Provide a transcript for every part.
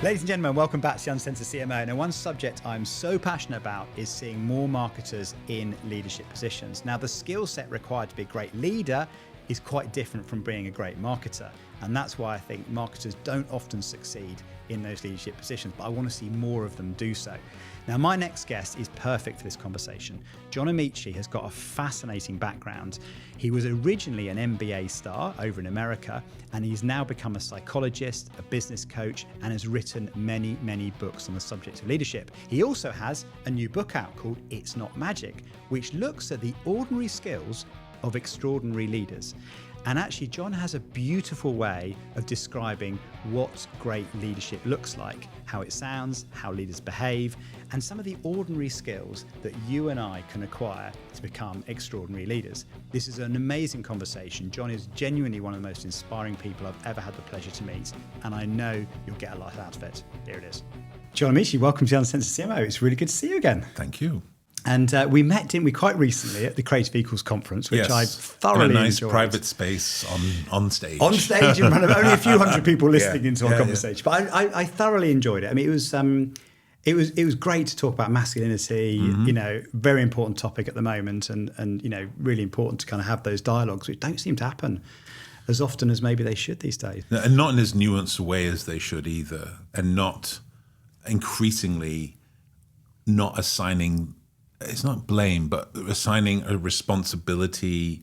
Ladies and gentlemen, welcome back to the Uncensored CMO. Now, one subject I'm so passionate about is seeing more marketers in leadership positions. Now, the skill set required to be a great leader is quite different from being a great marketer. And that's why I think marketers don't often succeed in those leadership positions, but I want to see more of them do so. Now, my next guest is perfect for this conversation. John Amaechi has got a fascinating background. He was originally an MBA star over in America, and he's now become a psychologist, a business coach, and has written many, many books on the subject of leadership. He also has a new book out called It's Not Magic, which looks at the ordinary skills of extraordinary leaders. And actually, John has a beautiful way of describing what great leadership looks like, how it sounds, how leaders behave, and some of the ordinary skills that you and I can acquire to become extraordinary leaders. This is an amazing conversation. John is genuinely one of the most inspiring people I've ever had the pleasure to meet, and I know you'll get a lot out of it. Here it is. John Amaechi, welcome to the Uncensored CMO. It's really good to see you again. Thank you. And we met, didn't we, quite recently at the Creative Equals Conference, which I thoroughly enjoyed. In a nice private space on stage. On stage in front of only a few hundred people listening into our conversation. But I thoroughly enjoyed it. I mean, it was great to talk about masculinity, you know, very important topic at the moment, and you know, really important to kind of have those dialogues, which don't seem to happen as often as maybe they should these days. And not in as nuanced a way as they should either, and not increasingly not assigning, it's not blame, but assigning a responsibility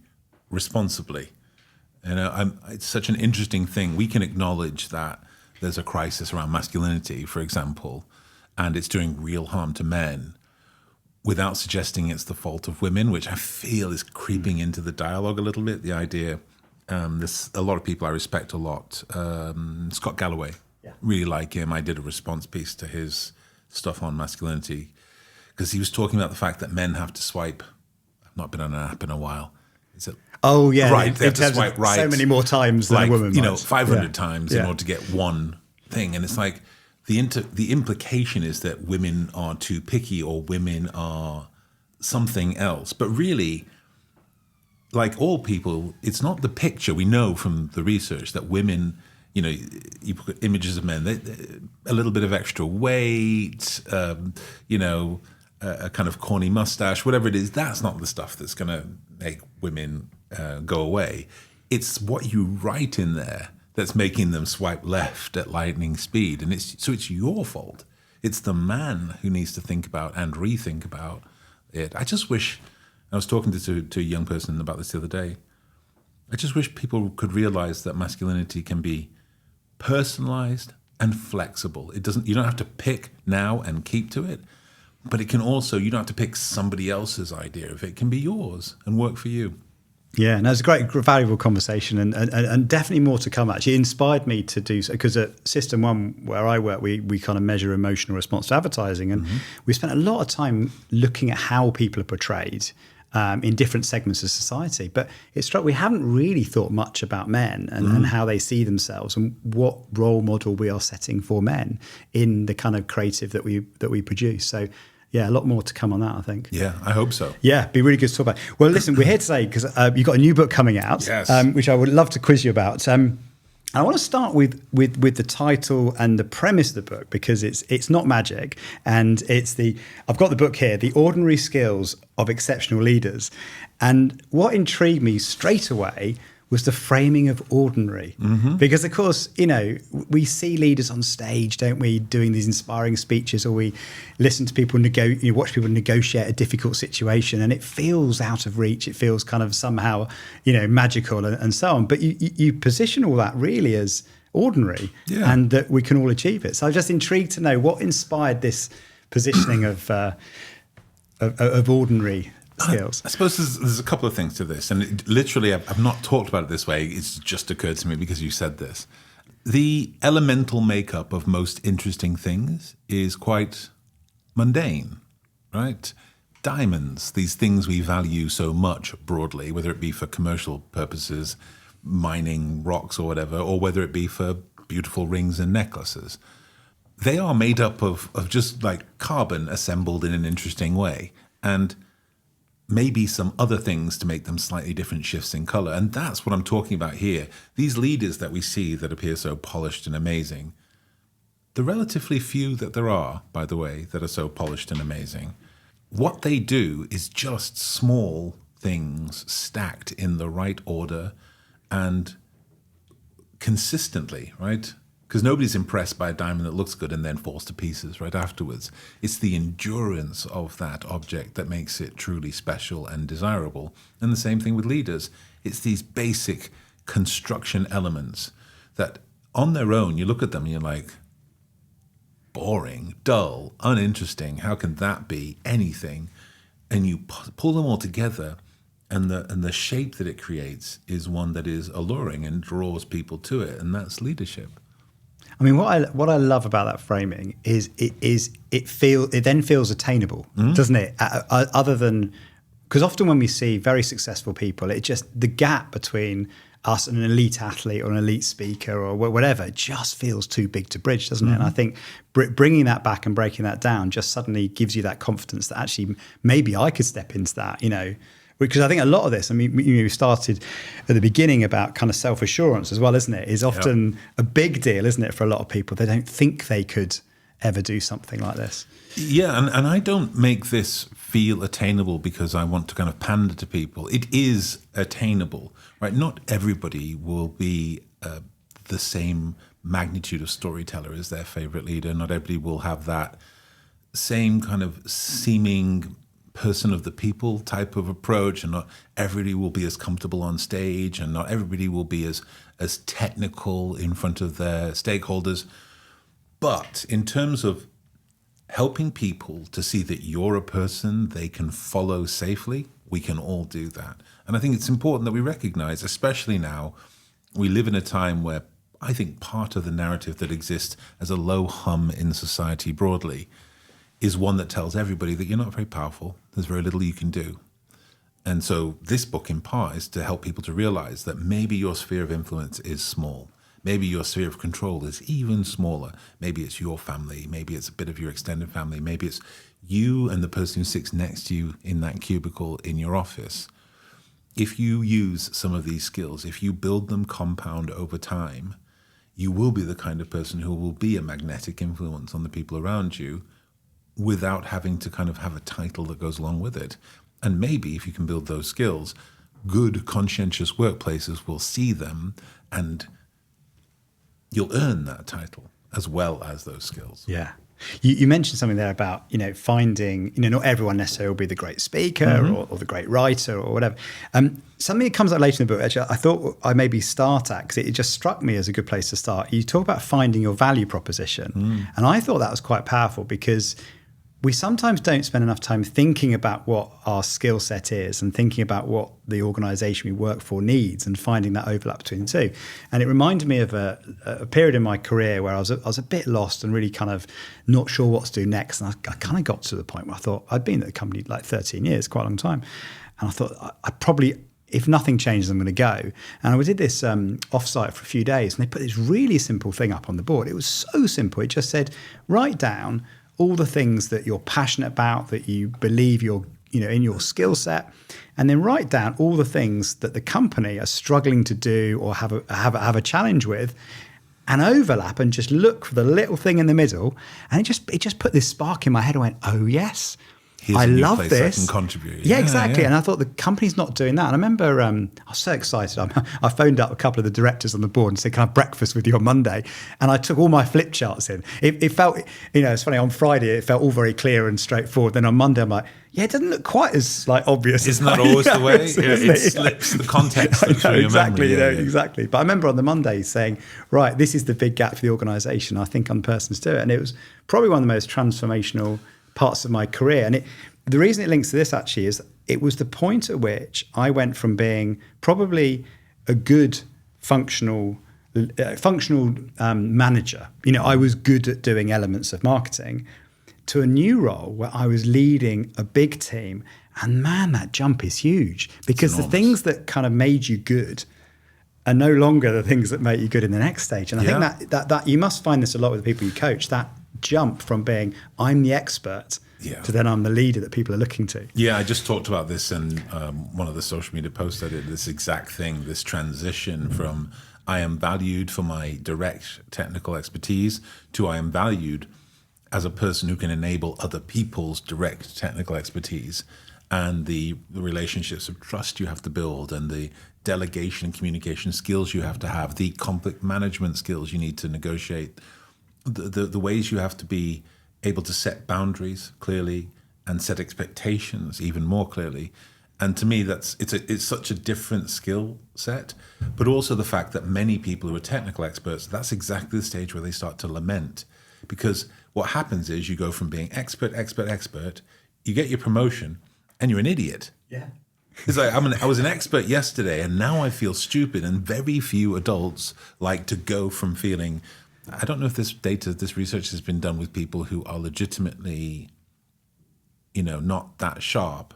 responsibly. You know, it's such an interesting thing. We can acknowledge that there's a crisis around masculinity, for example, and it's doing real harm to men without suggesting it's the fault of women, which I feel is creeping into the dialogue a little bit. The idea, there's a lot of people I respect a lot. Scott Galloway, really like him. I did a response piece to his stuff on masculinity, because he was talking about the fact that men have to swipe. I've not been on an app in a while. Is it? Oh, yeah. Right. They have to swipe right. So many more times than a woman might. You know, 500 times in order to get one thing. And it's like the implication is that women are too picky or women are something else. But really, like all people, it's not the picture. We know from the research that women, you know, you put images of men, they a little bit of extra weight, you know, a kind of corny mustache, whatever it is, that's not the stuff that's going to make women go away. It's what you write in there that's making them swipe left at lightning speed. And it's your fault. It's the man who needs to think about and rethink about it. I just wish, I was talking to a young person about this the other day, I just wish people could realize that masculinity can be personalized and flexible. You don't have to pick now and keep to it. But it can also, you don't have to pick somebody else's idea of it. It can be yours and work for you. Yeah, and it's a great, valuable conversation, and definitely more to come. Actually, it inspired me to do so, because at System 1, where I work, we kind of measure emotional response to advertising, and we spent a lot of time looking at how people are portrayed in different segments of society. But it struck we haven't really thought much about men and how they see themselves and what role model we are setting for men in the kind of creative that we produce. So yeah, a lot more to come on that, I think. Yeah, I hope so. Yeah, it'd be really good to talk about. Well, listen, we're here today because you've got a new book coming out, which I would love to quiz you about. And I want to start with the title and the premise of the book, because it's not magic, and I've got the book here, The Ordinary Skills of Exceptional Leaders. And what intrigued me straight away was the framing of ordinary. Because, of course, you know, we see leaders on stage, don't we, doing these inspiring speeches, or we listen to people watch people negotiate a difficult situation, and it feels out of reach. It feels kind of somehow, you know, magical and so on. But you position all that really as ordinary, and that we can all achieve it. So I'm just intrigued to know what inspired this positioning of ordinary skills. I suppose there's a couple of things to this, and literally I've not talked about it this way. It's just occurred to me because you said this. The elemental makeup of most interesting things is quite mundane, right? Diamonds, these things we value so much broadly, whether it be for commercial purposes, mining rocks or whatever, or whether it be for beautiful rings and necklaces. They are made up of just like carbon assembled in an interesting way, and maybe some other things to make them slightly different shifts in color. And that's what I'm talking about here. These leaders that we see that appear so polished and amazing, the relatively few that there are, by the way, that are so polished and amazing, what they do is just small things stacked in the right order and consistently, right? Because nobody's impressed by a diamond that looks good and then falls to pieces right afterwards. It's the endurance of that object that makes it truly special and desirable. And the same thing with leaders. It's these basic construction elements that on their own, you look at them and you're like, boring, dull, uninteresting. How can that be anything? And you pull them all together, and the shape that it creates is one that is alluring and draws people to it, and that's leadership. I mean, what I love about that framing is it then feels attainable, doesn't it? Other than, because often when we see very successful people, it just, the gap between us and an elite athlete or an elite speaker or whatever just feels too big to bridge, doesn't it? And I think bringing that back and breaking that down just suddenly gives you that confidence that actually maybe I could step into that, you know. Because I think a lot of this, I mean, we started at the beginning about kind of self-assurance as well, isn't it? Is often a big deal, isn't it, for a lot of people? They don't think they could ever do something like this. Yeah, and I don't make this feel attainable because I want to kind of pander to people. It is attainable, right? Not everybody will be the same magnitude of storyteller as their favorite leader. Not everybody will have that same kind of seeming person of the people type of approach, and not everybody will be as comfortable on stage, and not everybody will be as technical in front of their stakeholders. But in terms of helping people to see that you're a person they can follow safely, we can all do that. And I think it's important that we recognize, especially now, we live in a time where I think part of the narrative that exists as a low hum in society broadly is one that tells everybody that you're not very powerful. There's very little you can do. And so this book in part is to help people to realize that maybe your sphere of influence is small. Maybe your sphere of control is even smaller. Maybe it's your family. Maybe it's a bit of your extended family. Maybe it's you and the person who sits next to you in that cubicle in your office. If you use some of these skills, if you build them compound over time, you will be the kind of person who will be a magnetic influence on the people around you without having to kind of have a title that goes along with it. And maybe if you can build those skills, good, conscientious workplaces will see them and you'll earn that title as well as those skills. Yeah. You mentioned something there about, finding, not everyone necessarily will be the great speaker or the great writer or whatever. Something that comes out later in the book, actually, I thought I maybe start at, because it just struck me as a good place to start. You talk about finding your value proposition. And I thought that was quite powerful because we sometimes don't spend enough time thinking about what our skill set is and thinking about what the organisation we work for needs and finding that overlap between the two. And it reminded me of a period in my career where I was a bit lost and really kind of not sure what to do next. And I kind of got to the point where I thought, I'd been at the company like 13 years, quite a long time. And I thought, I probably, if nothing changes, I'm going to go. And I did this offsite for a few days, and they put this really simple thing up on the board. It was so simple. It just said, write down all the things that you're passionate about, that you believe you're, in your skill set, and then write down all the things that the company are struggling to do or have a challenge with, and overlap, and just look for the little thing in the middle. And it just put this spark in my head. I went, oh yes, here's I a new love place this. I can contribute. Yeah, exactly. Yeah. And I thought the company's not doing that. And I remember I was so excited. I phoned up a couple of the directors on the board and said, can I have breakfast with you on Monday? And I took all my flip charts in. It felt, it's funny, on Friday it felt all very clear and straightforward. Then on Monday I'm like, yeah, it doesn't look quite as obvious. Isn't that always the way? It slips the context through your exactly, memory. Exactly. But I remember on the Monday saying, right, this is the big gap for the organisation. I think I'm the person to do it. And it was probably one of the most transformational parts of my career. And the reason it links to this actually is it was the point at which I went from being probably a good functional manager. I was good at doing elements of marketing, to a new role where I was leading a big team. And man, that jump is huge, because the things that kind of made you good are no longer the things that make you good in the next stage. And I think that you must find this a lot with the people you coach, that jump from being I'm the expert to then I'm the leader that people are looking to. Yeah, I just talked about this in one of the social media posts I did, this exact thing, this transition from I am valued for my direct technical expertise to I am valued as a person who can enable other people's direct technical expertise and the relationships of trust you have to build and the delegation and communication skills you have to have, the conflict management skills you need to negotiate, the ways you have to be able to set boundaries clearly and set expectations even more clearly. And to me, it's such a different skill set, but also the fact that many people who are technical experts, that's exactly the stage where they start to lament. Because what happens is you go from being expert, you get your promotion, and you're an idiot. Yeah. It's like, I was an expert yesterday, and now I feel stupid. And very few adults like to go from feeling, I don't know if this research has been done with people who are legitimately, not that sharp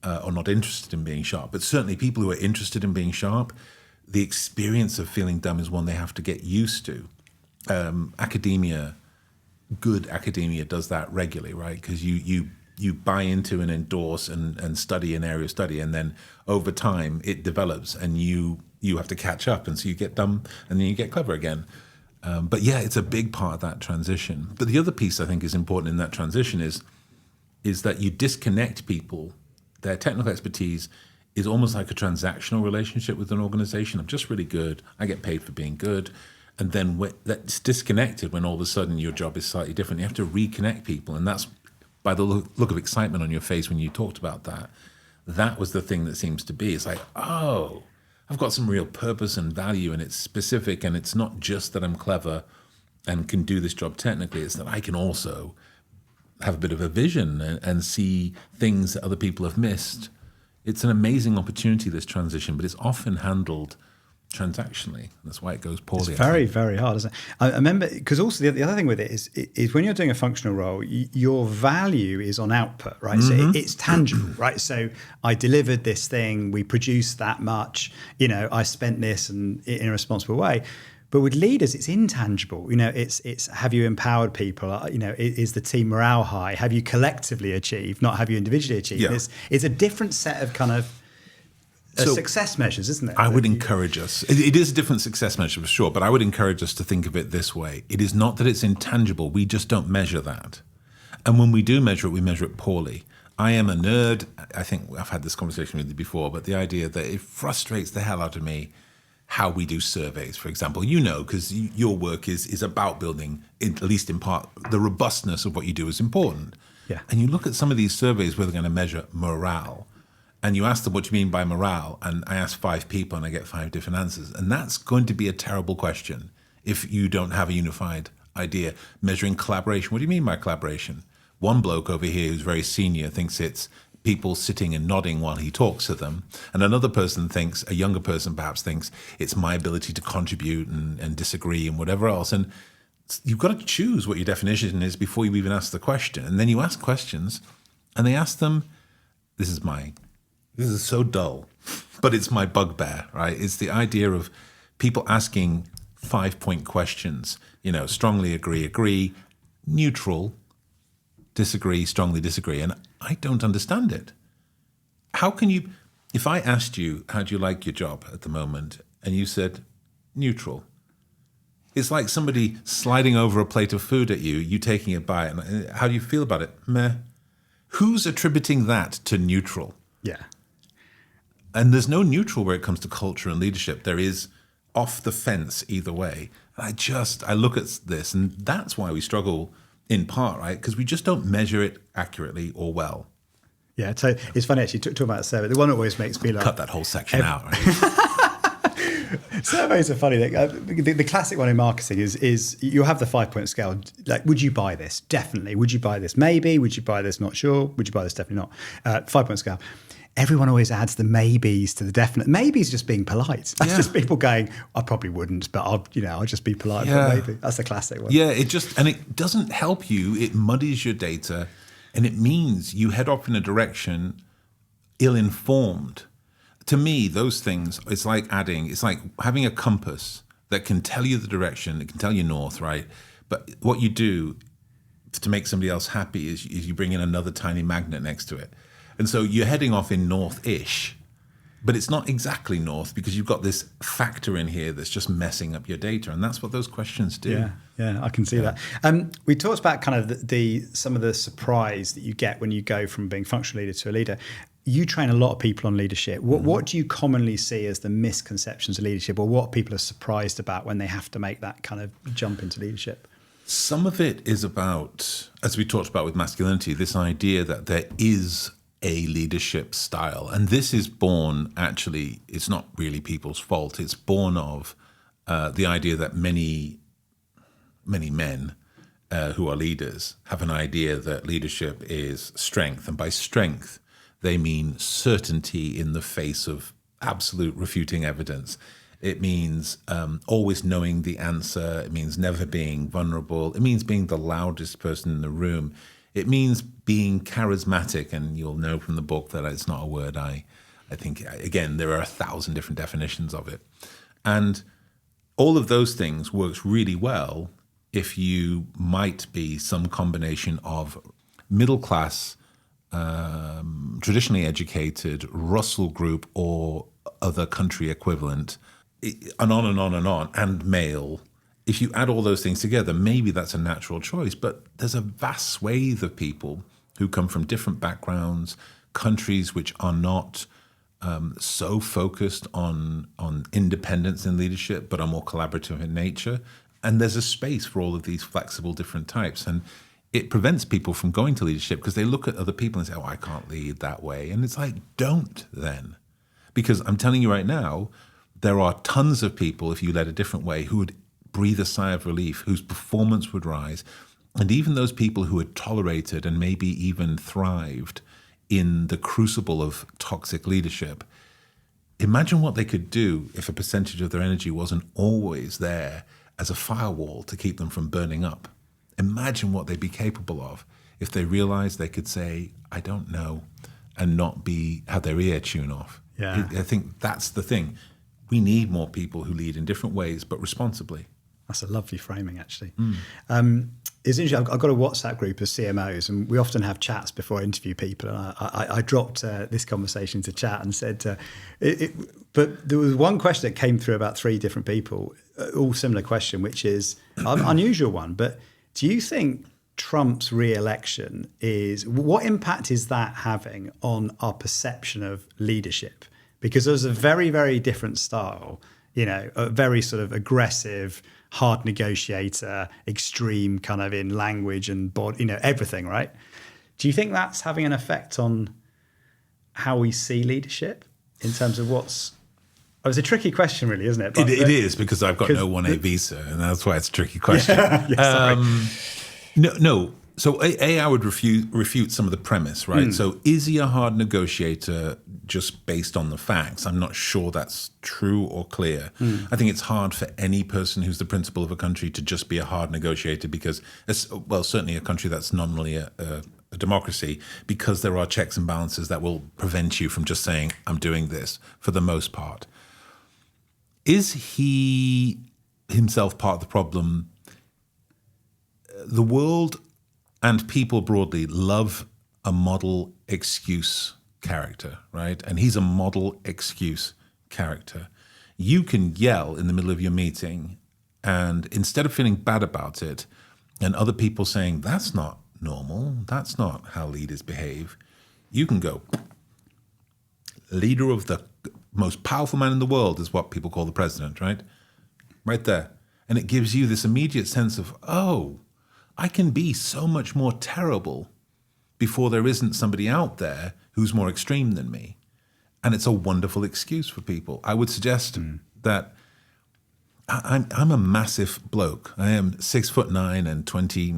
or not interested in being sharp, but certainly people who are interested in being sharp, the experience of feeling dumb is one they have to get used to. Good academia does that regularly, right? Because you buy into and endorse and study an area of study, and then over time it develops and you have to catch up, and so you get dumb and then you get clever again. But yeah, it's a big part of that transition. But the other piece I think is important in that transition is that you disconnect people. Their technical expertise is almost like a transactional relationship with an organization. I'm just really good. I get paid for being good. And then that's disconnected when all of a sudden your job is slightly different. You have to reconnect people. And that's by the look of excitement on your face when you talked about that. That was the thing that seems to be. It's like, oh, I've got some real purpose and value, and it's specific. And it's not just that I'm clever and can do this job technically. It's that I can also have a bit of a vision and see things that other people have missed. It's an amazing opportunity, this transition, but it's often handled transactionally. That's why it goes poorly. It's very, very hard, isn't it? I remember, because also the other thing with it is when you're doing a functional role, your value is on output, right? Mm-hmm. So it's tangible, right? So I delivered this thing, we produced that much, I spent this in a responsible way. But with leaders, it's intangible. It's have you empowered people? Is the team morale high? Have you collectively achieved, not have you individually achieved? Yeah. It's a different set of kind of success measures, isn't it? I would encourage us. It is a different success measure for sure, but I would encourage us to think of it this way. It is not that it's intangible. We just don't measure that. And when we do measure it, we measure it poorly. I am a nerd. I think I've had this conversation with you before, but the idea that it frustrates the hell out of me how we do surveys, for example, because your work is about building, at least in part, the robustness of what you do is important. Yeah. And you look at some of these surveys where they're going to measure morale, and you ask them what you mean by morale, and I ask 5 people and I get 5 different answers. And that's going to be a terrible question if you don't have a unified idea. Measuring collaboration, what do you mean by collaboration? One bloke over here who's very senior thinks it's people sitting and nodding while he talks to them. And another person thinks, a younger person perhaps thinks, it's my ability to contribute and disagree and whatever else. And you've got to choose what your definition is before you even ask the question. And then you ask questions and they ask them, this is so dull, but it's my bugbear, right? It's the idea of people asking 5-point questions, strongly agree, neutral, disagree, strongly disagree. And I don't understand it. How can you, if I asked you, how do you like your job at the moment? And you said, neutral. It's like somebody sliding over a plate of food at you, you taking a bite, and how do you feel about it? Meh. Who's attributing that to neutral? Yeah. And there's no neutral where it comes to culture and leadership. There is off the fence either way. And I look at this, and that's why we struggle in part, right? Because we just don't measure it accurately or well. Yeah, so it's funny actually, talking about survey, the one that always makes me laugh. Cut that whole section out, right? Surveys are funny. The classic one in marketing is you have the 5-point scale. Like, would you buy this? Definitely. Would you buy this? Maybe. Would you buy this? Not sure. Would you buy this? Definitely not. 5-point scale. Everyone always adds the maybes to the definite. Maybe just being polite. That's just people going, I probably wouldn't, but I'll just be polite. Yeah. But maybe. That's the classic one. Yeah, it doesn't help you. It muddies your data, and it means you head off in a direction ill-informed. To me, those things, it's like having a compass that can tell you the direction, it can tell you north, right? But what you do to make somebody else happy is you bring in another tiny magnet next to it. And so you're heading off in north-ish, But it's not exactly north because you've got this factor in here that's just messing up your data. And that's what those questions do. Yeah, I can see that. We talked about kind of some of the surprise that you get when you go from being functional leader to a leader. You train a lot of people on leadership. What do you commonly see as the misconceptions of leadership, or what people are surprised about when they have to make that kind of jump into leadership? Some of it is about, as we talked about with masculinity, this idea that there is a leadership style. And this is born, actually, it's not really people's fault. It's born of the idea that many men who are leaders have an idea that leadership is strength. And by strength, they mean certainty in the face of absolute refuting evidence. It means always knowing the answer. It means never being vulnerable. It means being the loudest person in the room. It means being charismatic, and you'll know from the book that it's not a word I think, again, there are 1,000 different definitions of it. And all of those things works really well if you might be some combination of middle class, traditionally educated, Russell Group or other country equivalent, and on and on and on, and male. If you add all those things together, maybe that's a natural choice. But there's a vast swathe of people who come from different backgrounds, countries which are not so focused on independence in leadership, but are more collaborative in nature. And there's a space for all of these flexible different types. And it prevents people from going to leadership because they look at other people and say, oh, I can't lead that way. And it's like, don't then. Because I'm telling you right now, there are tons of people, if you led a different way, who would breathe a sigh of relief, whose performance would rise. And even those people who had tolerated and maybe even thrived in the crucible of toxic leadership, imagine what they could do if a percentage of their energy wasn't always there as a firewall to keep them from burning up. Imagine what they'd be capable of if they realized they could say, I don't know, and not have their ear tune off. Yeah. I think that's the thing. We need more people who lead in different ways, but responsibly. That's a lovely framing, actually. It's interesting. I've got a WhatsApp group of CMOs, and we often have chats before I interview people. And I dropped this conversation into chat and said, but there was one question that came through about 3 different people, all similar question, which is an unusual one. But do you think Trump's re-election what impact is that having on our perception of leadership? Because there's a very, very different style, a very sort of aggressive, hard negotiator, extreme kind of in language and body, everything, right? Do you think that's having an effect on how we see leadership in terms of what's... Oh, it's a tricky question, really, isn't it? It is, because I've got no 1A visa, and that's why it's a tricky question. No. So I would refute some of the premise, right? So is he a hard negotiator just based on the facts? I'm not sure that's true or clear. I think it's hard for any person who's the principal of a country to just be a hard negotiator because, certainly a country that's nominally a democracy, because there are checks and balances that will prevent you from just saying, I'm doing this, for the most part. Is he himself part of the problem? The world and people broadly love a model excuse character, right? And he's a model excuse character. You can yell in the middle of your meeting, and instead of feeling bad about it, and other people saying, that's not normal, that's not how leaders behave, you can go, leader of the most powerful man in the world is what people call the president, right? Right there. And it gives you this immediate sense of, oh, I can be so much more terrible before there isn't somebody out there who's more extreme than me. And it's a wonderful excuse for people. I would suggest that I'm a massive bloke. I am 6'9" and 20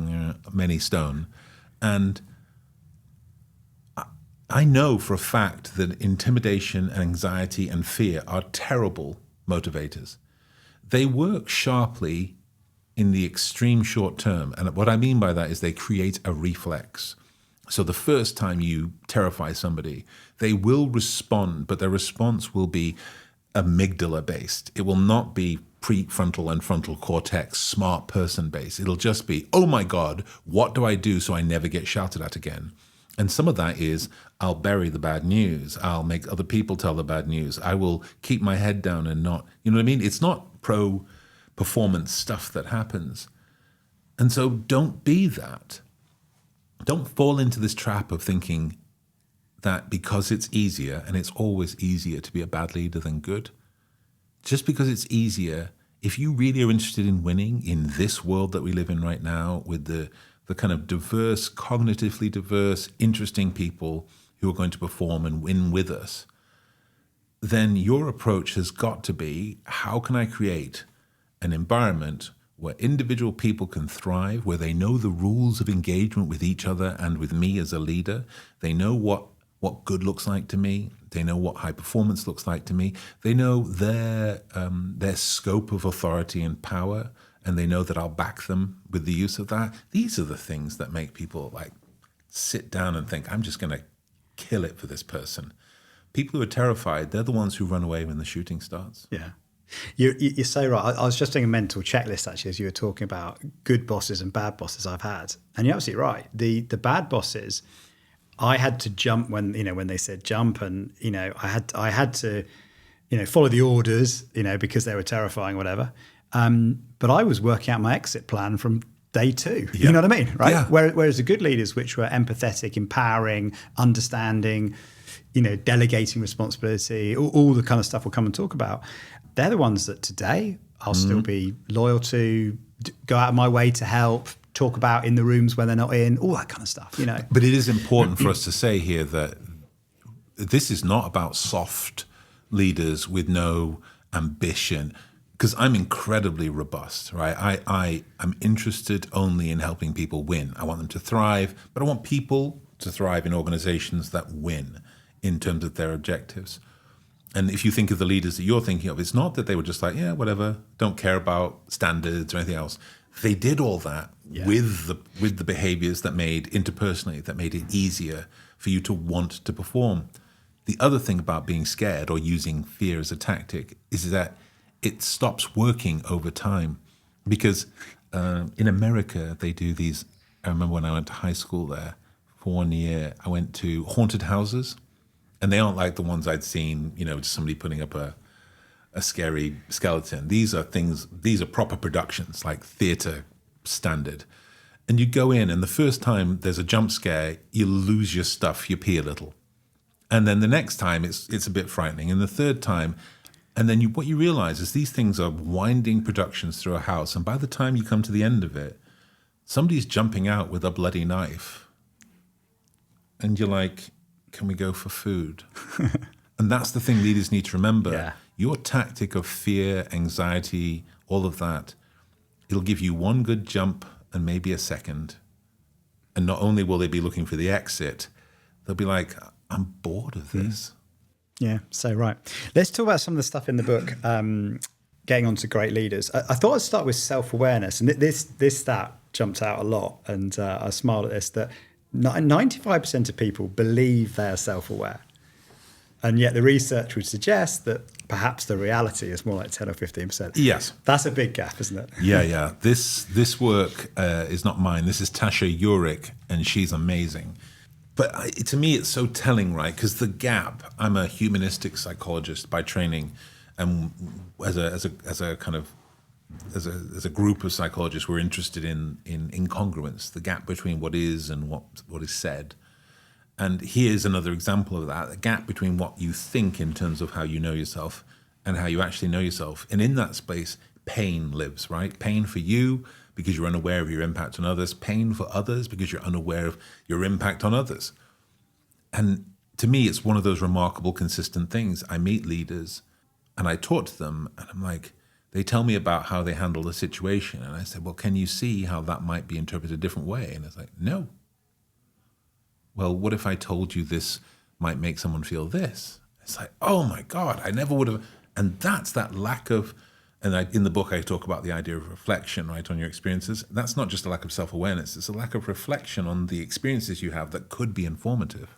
many stone. And I know for a fact that intimidation and anxiety and fear are terrible motivators. They work sharply in the extreme short term. And what I mean by that is they create a reflex. So the first time you terrify somebody, they will respond, but their response will be amygdala based. It will not be prefrontal and frontal cortex, smart person based. It'll just be, oh my God, what do I do so I never get shouted at again? And some of that is I'll bury the bad news. I'll make other people tell the bad news. I will keep my head down and not, you know what I mean? It's not pro-performance stuff that happens. And so don't be that. Don't fall into this trap of thinking that because it's easier, and it's always easier to be a bad leader than good, just because it's easier, if you really are interested in winning in this world that we live in right now with the kind of diverse, cognitively diverse, interesting people who are going to perform and win with us, then your approach has got to be, how can I create an environment where individual people can thrive, where they know the rules of engagement with each other and with me as a leader. They know what good looks like to me. They know what high performance looks like to me. They know their scope of authority and power, and they know that I'll back them with the use of that. These are the things that make people like sit down and think, I'm just going to kill it for this person. People who are terrified, they're the ones who run away when the shooting starts. Yeah. You're so right. I was just doing a mental checklist actually as you were talking about good bosses and bad bosses I've had. And you're absolutely right. The bad bosses, I had to jump when they said jump, and I had to follow the orders, because they were terrifying, whatever. But I was working out my exit plan from day two. Yeah. You know what I mean, right? Yeah. Whereas the good leaders, which were empathetic, empowering, understanding, delegating responsibility, all the kind of stuff we'll come and talk about, they're the ones that today I'll still be loyal to, go out of my way to help, talk about in the rooms when they're not in, all that kind of stuff, But it is important for us to say here that this is not about soft leaders with no ambition, because I'm incredibly robust, right? I am interested only in helping people win. I want them to thrive, but I want people to thrive in organizations that win in terms of their objectives. And if you think of the leaders that you're thinking of, it's not that they were just like, yeah, whatever, don't care about standards or anything else. They did all that with the behaviors that made interpersonally, that made it easier for you to want to perform. The other thing about being scared or using fear as a tactic is that it stops working over time. Because in America, they do these. I remember when I went to high school there for 1 year, I went to haunted houses. And they aren't like the ones I'd seen, just somebody putting up a scary skeleton. These are proper productions, like theater standard. And you go in, and the first time there's a jump scare, you lose your stuff, you pee a little. And then the next time it's a bit frightening. And the third time, and then what you realize is these things are winding productions through a house. And by the time you come to the end of it, somebody's jumping out with a bloody knife. And you're like, can we go for food? And that's the thing leaders need to remember. Yeah. Your tactic of fear, anxiety, all of that, it'll give you one good jump and maybe a second. And not only will they be looking for the exit, they'll be like, I'm bored of this. Yeah, so right. Let's talk about some of the stuff in the book, getting on to great leaders. I thought I'd start with self-awareness. And this stat jumped out a lot. And I smiled at this, that 95% of people believe they are self-aware. And yet the research would suggest that perhaps the reality is more like 10 or 15%. Yes. That's a big gap, isn't it? Yeah. This work is not mine. This is Tasha Eurich, and she's amazing. But to me, it's so telling, right? Because the gap, I'm a humanistic psychologist by training, and as a group of psychologists, we're interested in incongruence, the gap between what is and what is said. And here's another example of that, the gap between what you think in terms of how you know yourself and how you actually know yourself. And in that space, pain lives, right? Pain for you because you're unaware of your impact on others, pain for others because you're unaware of your impact on others. And to me, it's one of those remarkable, consistent things. I meet leaders and I talk to them, and I'm like, they tell me about how they handle the situation. And I said, well, can you see how that might be interpreted a different way? And it's like, no. Well, what if I told you this might make someone feel this? It's like, oh my God, I never would have. And that's that lack of, and in the book I talk about the idea of reflection, right, on your experiences. That's not just a lack of self-awareness. It's a lack of reflection on the experiences you have that could be informative.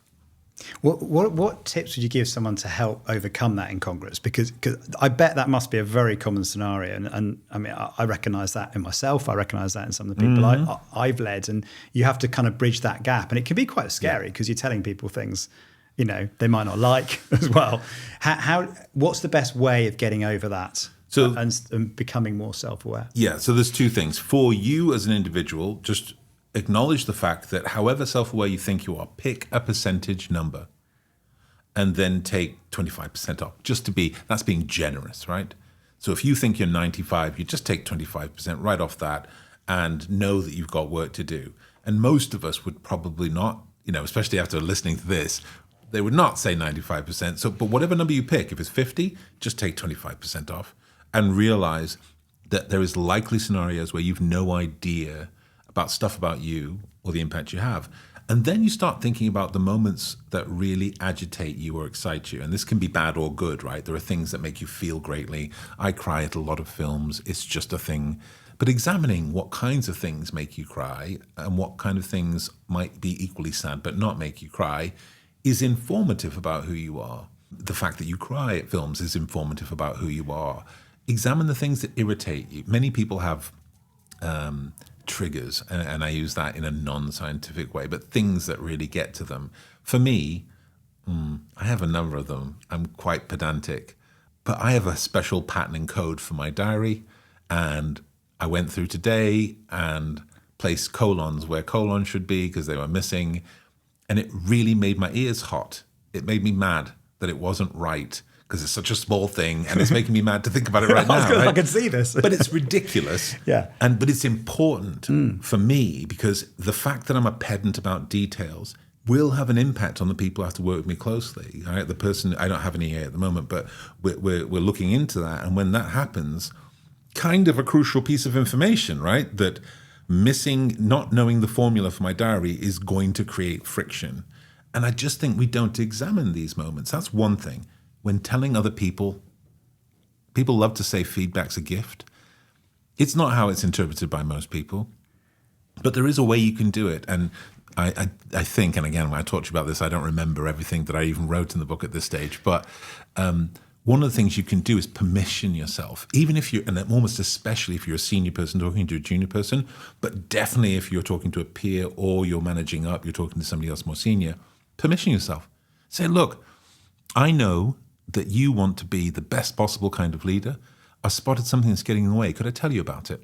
What tips would you give someone to help overcome that incongruence? Because I bet that must be a very common scenario. And I mean, I recognise that in myself. I recognise that in some of the people I've led. And you have to kind of bridge that gap. And it can be quite scary because you're telling people things, you know, they might not like as well. What's the best way of getting over that and becoming more self-aware? Yeah, so there's two things. For you as an individual, just acknowledge the fact that however self-aware you think you are, pick a percentage number and then take 25% off. That's being generous, right? So if you think you're 95, you just take 25% right off that and know that you've got work to do. And most of us would probably not, you know, especially after listening to this, they would not say 95%. So, but whatever number you pick, if it's 50, just take 25% off and realize that there is likely scenarios where you've no idea about stuff about you or the impact you have. And then you start thinking about the moments that really agitate you or excite you. And this can be bad or good, right? There are things that make you feel greatly. I cry at a lot of films. It's just a thing. But examining what kinds of things make you cry and what kind of things might be equally sad but not make you cry is informative about who you are. The fact that you cry at films is informative about who you are. Examine the things that irritate you. Many people have triggers, and I use that in a non-scientific way, but things that really get to them. For me, I have a number of them. I'm quite pedantic, but I have a special pattern and code for my diary, and I went through today and placed colons where colons should be because they were missing, and it really made my ears hot. It made me mad that it wasn't right, because it's such a small thing and it's making me mad to think about it right now. Right? I can see this. But it's ridiculous. Yeah. But it's important for me because the fact that I'm a pedant about details will have an impact on the people who have to work with me closely. Right? The person, I don't have any here at the moment, but we're looking into that. And when that happens, kind of a crucial piece of information, right? That not knowing the formula for my diary is going to create friction. And I just think we don't examine these moments. That's one thing. When telling other people love to say feedback's a gift. It's not how it's interpreted by most people, but there is a way you can do it. And I think, and again, when I talked to you about this, I don't remember everything that I even wrote in the book at this stage, but one of the things you can do is permission yourself, even if and almost especially if you're a senior person talking to a junior person, but definitely if you're talking to a peer or you're managing up, you're talking to somebody else more senior, permission yourself. Say, look, I know that you want to be the best possible kind of leader. I spotted something that's getting in the way. Could I tell you about it?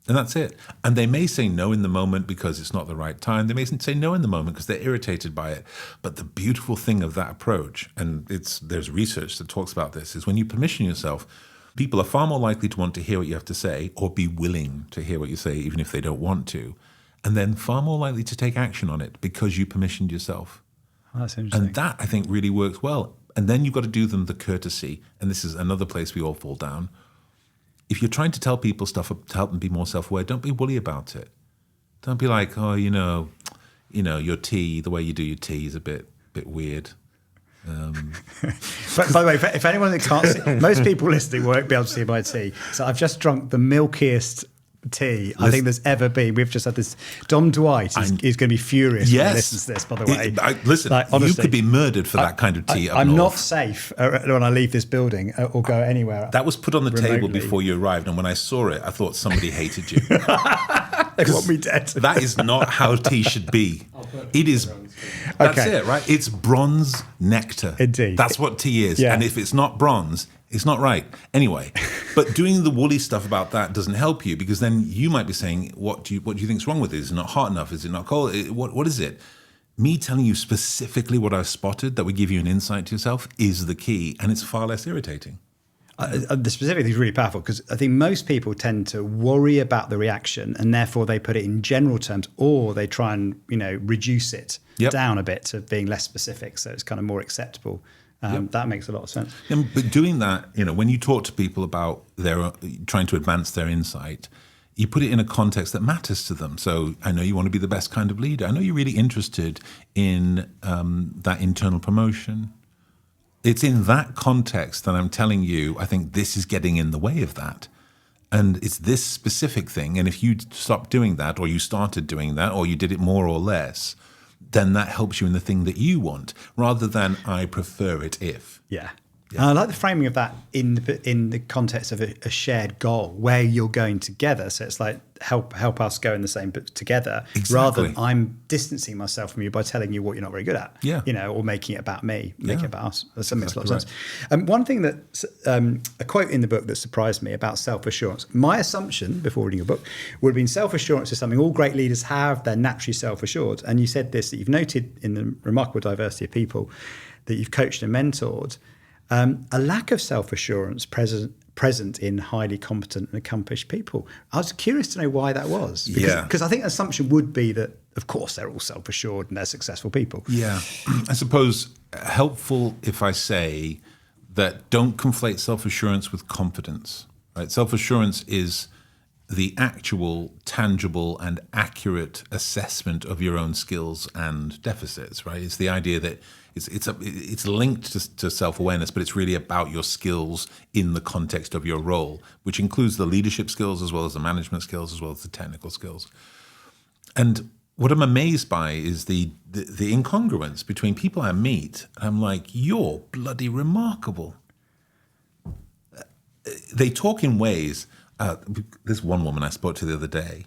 And that's it. And they may say no in the moment because it's not the right time. They may say no in the moment because they're irritated by it. But the beautiful thing of that approach, and there's research that talks about this, is when you permission yourself, people are far more likely to want to hear what you have to say or be willing to hear what you say, even if they don't want to, and then far more likely to take action on it because you permissioned yourself. That's interesting. And that, I think, really works well. And then you've got to do them the courtesy. And this is another place we all fall down. If you're trying to tell people stuff to help them be more self-aware, don't be woolly about it. Don't be like, oh, you know, your tea, the way you do your tea is a bit weird. But by the way, if anyone that can't see, most people listening won't be able to see my tea. So I've just drunk the milkiest tea I think there's ever been. We've just had this. Dom Dwight is going to be furious when he listens to this, by the way. Listen, honestly, you could be murdered for that kind of tea. I'm not safe when I leave this building or go anywhere. That was put on the table before you arrived, and when I saw it, I thought somebody hated you. They want me dead. That is not how tea should be. It is. That's it, right? It's bronze nectar. Indeed. That's what tea is. Yeah. And if it's not bronze, it's not right. Anyway, but doing the woolly stuff about that doesn't help you, because then you might be saying, what do you think's wrong with it? Is it not hot enough? Is it not cold? What is it? Me telling you specifically what I've spotted that would give you an insight to yourself is the key, and it's far less irritating. The specific thing is really powerful, because I think most people tend to worry about the reaction, and therefore they put it in general terms, or they try and reduce it down a bit to being less specific, so it's kind of more acceptable. That makes a lot of sense. But doing that, when you talk to people about their trying to advance their insight, you put it in a context that matters to them. So I know you want to be the best kind of leader. I know you're really interested in that internal promotion. It's in that context that I'm telling you, I think this is getting in the way of that. And it's this specific thing. And if you stopped doing that, or you started doing that, or you did it more or less, then that helps you in the thing that you want, rather than I prefer it if. Yeah. And I like the framing of that in the context of a shared goal where you're going together. So it's like help us go in the same book together, rather than I'm distancing myself from you by telling you what you're not very good at. Yeah. Or making it about me, making it about us. That makes a lot of sense. Right. One thing that a quote in the book that surprised me about self-assurance. My assumption before reading your book would have been self-assurance is something all great leaders have. They're naturally self-assured. And you said this, that you've noted in the remarkable diversity of people that you've coached and mentored, a lack of self-assurance present in highly competent and accomplished people. I was curious to know why that was. Because I think an assumption would be that, of course, they're all self-assured and they're successful people. Yeah. I suppose helpful if I say that don't conflate self-assurance with confidence. Right? Self-assurance is the actual, tangible, and accurate assessment of your own skills and deficits. Right? It's the idea that it's linked to self-awareness, but it's really about your skills in the context of your role, which includes the leadership skills as well as the management skills as well as the technical skills. And what I'm amazed by is the incongruence between people I meet. I'm like, you're bloody remarkable. They talk in ways. There's one woman I spoke to the other day,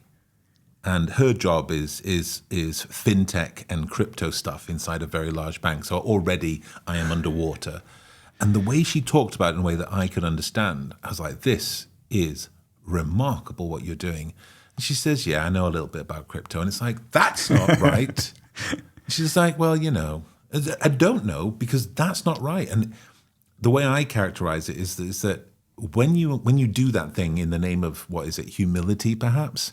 and her job is fintech and crypto stuff inside a very large bank. So already I am underwater. And the way she talked about it in a way that I could understand, I was like, this is remarkable what you're doing. And she says, yeah, I know a little bit about crypto. And it's like, that's not right. She's like, well, I don't know because that's not right. And the way I characterize it is that when you do that thing in the name of, humility perhaps,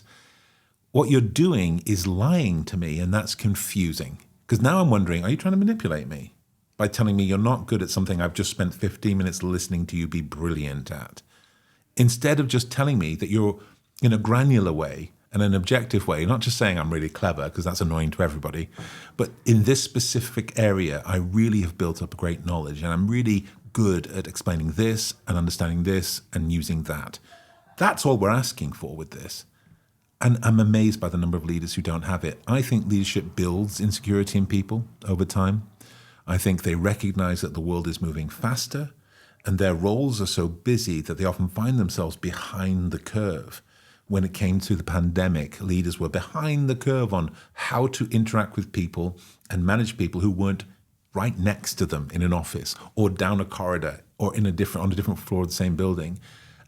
what you're doing is lying to me, and that's confusing. Because now I'm wondering, are you trying to manipulate me by telling me you're not good at something I've just spent 15 minutes listening to you be brilliant at? Instead of just telling me that you're, in a granular way and an objective way, not just saying I'm really clever, because that's annoying to everybody, but in this specific area, I really have built up a great knowledge, and I'm really good at explaining this and understanding this and using that. That's all we're asking for with this. And I'm amazed by the number of leaders who don't have it. I think leadership builds insecurity in people over time. I think they recognize that the world is moving faster and their roles are so busy that they often find themselves behind the curve. When it came to the pandemic, leaders were behind the curve on how to interact with people and manage people who weren't right next to them in an office or down a corridor or on a different floor of the same building.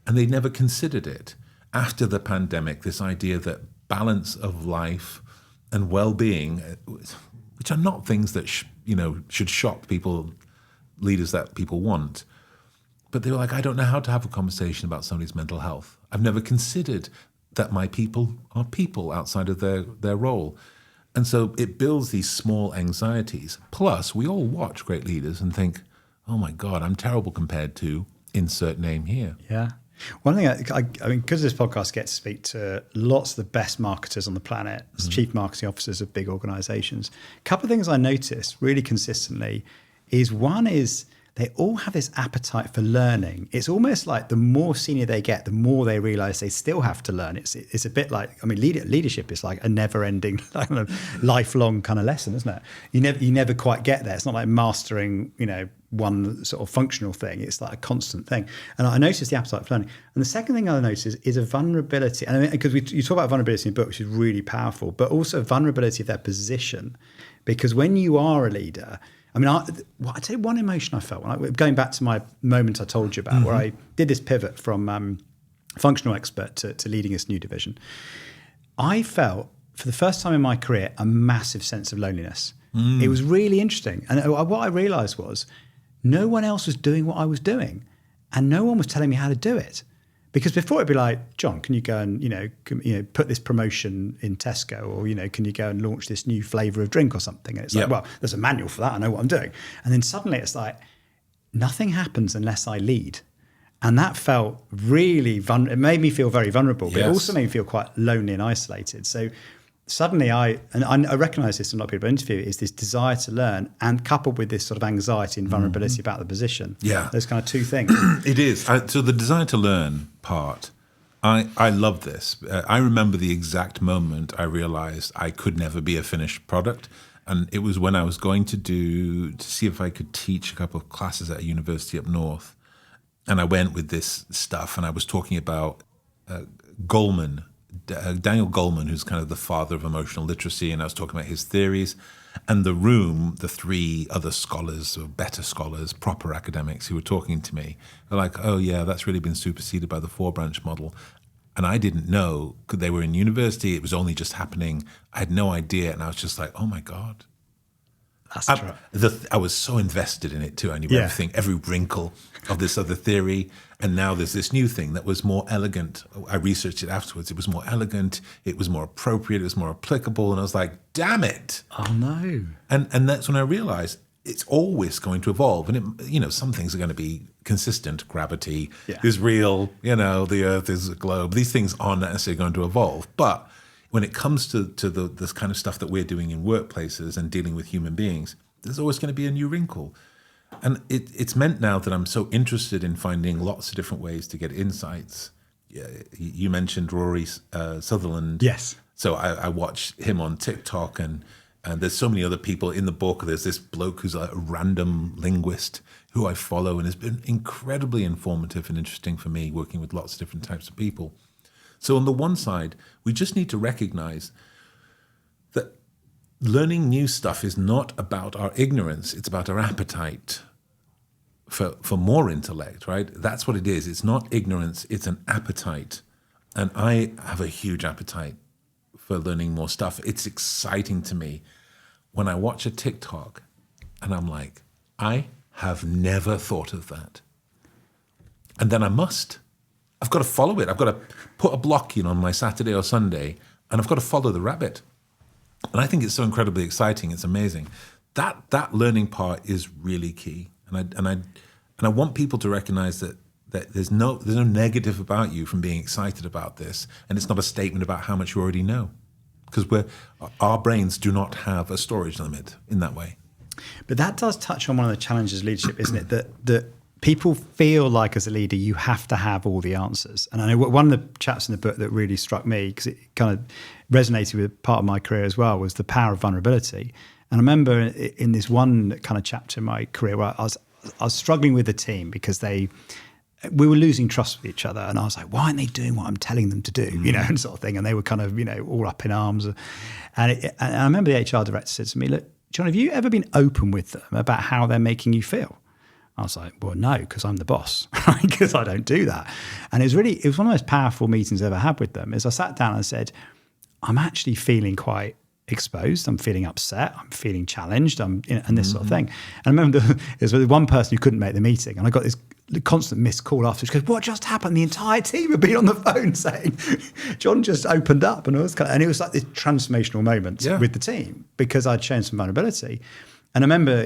And they never considered it. After the pandemic, this idea that balance of life and well-being, which are not things that should shock people, leaders that people want, but they were like, I don't know how to have a conversation about somebody's mental health. I've never considered that my people are people outside of their role. And so it builds these small anxieties. Plus, we all watch great leaders and think, oh my God, I'm terrible compared to insert name here. Yeah. One thing, I mean, because this podcast gets to speak to lots of the best marketers on the planet, chief marketing officers of big organizations, a couple of things I notice really consistently is one is they all have this appetite for learning. It's almost like the more senior they get, the more they realize they still have to learn. It's a bit like, I mean, leadership is like a never-ending, lifelong kind of lesson, isn't it? You never quite get there. It's not like mastering, one sort of functional thing. It's like a constant thing. And I noticed the appetite for learning. And the second thing I noticed is a vulnerability. And I mean, because you talk about vulnerability in the book, which is really powerful, but also vulnerability of their position. Because when you are a leader, I mean, I'd say one emotion I felt, going back to my moment I told you about, where I did this pivot from functional expert to leading this new division. I felt, for the first time in my career, a massive sense of loneliness. It was really interesting. And what I realized was, no one else was doing what I was doing, and no one was telling me how to do it. Because before it'd be like, John, can you go and put this promotion in Tesco, or can you go and launch this new flavour of drink or something? And it's like, well, there's a manual for that. I know what I'm doing. And then suddenly it's like, nothing happens unless I lead. And that felt really it made me feel very vulnerable, but it also made me feel quite lonely and isolated. So suddenly I recognise this in a lot of people I interview, is this desire to learn, and coupled with this sort of anxiety and vulnerability about the position. Yeah. Those kind of two things. It is. So the desire to learn part, I love this. I remember the exact moment I realised I could never be a finished product. And it was when I was going to see if I could teach a couple of classes at a university up north. And I went with this stuff, and I was talking about Goleman, Daniel Goleman, who's kind of the father of emotional literacy, and I was talking about his theories. And the room, the three other scholars, or better scholars, proper academics who were talking to me, they're like, oh yeah, that's really been superseded by the 4-branch model. And I didn't know, because they were in university, it was only just happening. I had no idea, and I was just like, oh my God. That's true. I was so invested in it too. I knew everything, every wrinkle of this other theory. And now there's this new thing that was more elegant. I researched it afterwards. It was more elegant. It was more appropriate. It was more applicable. And I was like, damn it. Oh, no. And that's when I realized it's always going to evolve. And, some things are going to be consistent. Gravity is real. The Earth is a globe. These things aren't necessarily going to evolve. But when it comes to this kind of stuff that we're doing in workplaces and dealing with human beings, there's always going to be a new wrinkle. And it's meant now that I'm so interested in finding lots of different ways to get insights. You mentioned Rory Sutherland. Yes. So I watch him on TikTok, and there's so many other people in the book. There's this bloke who's a random linguist who I follow and has been incredibly informative and interesting for me, working with lots of different types of people. So on the one side, we just need to recognize that learning new stuff is not about our ignorance. It's about our appetite for more intellect, right? That's what it is. It's not ignorance. It's an appetite. And I have a huge appetite for learning more stuff. It's exciting to me when I watch a TikTok and I'm like, I have never thought of that. And then I must. I've got to follow it. I've got to put a block in on my Saturday or Sunday, and I've got to follow the rabbit. And I think it's so incredibly exciting. It's amazing. That learning part is really key. And I want people to recognize that there's no negative about you from being excited about this, and it's not a statement about how much you already know, because our brains do not have a storage limit in that way. But that does touch on one of the challenges of leadership, isn't it? That people feel like as a leader you have to have all the answers. And I know one of the chapters in the book that really struck me, because it kind of resonated with part of my career as well, was the power of vulnerability. And I remember in this one kind of chapter in my career where I was struggling with the team because we were losing trust with each other, and I was like, why aren't they doing what I'm telling them to do, and sort of thing. And they were kind of, all up in arms. And I remember the HR director said to me, look, John, have you ever been open with them about how they're making you feel? I was like, well, no, because I'm the boss, because I don't do that. And it was one of the most powerful meetings I ever had with them, is I sat down and said, I'm actually feeling quite exposed. I'm feeling upset. I'm feeling challenged. And this sort of thing. And I remember there was one person who couldn't make the meeting, and I got this constant missed call after. She goes, what just happened? The entire team had been on the phone saying, John just opened up. And it was like this transformational moment with the team because I'd shown some vulnerability. And I remember,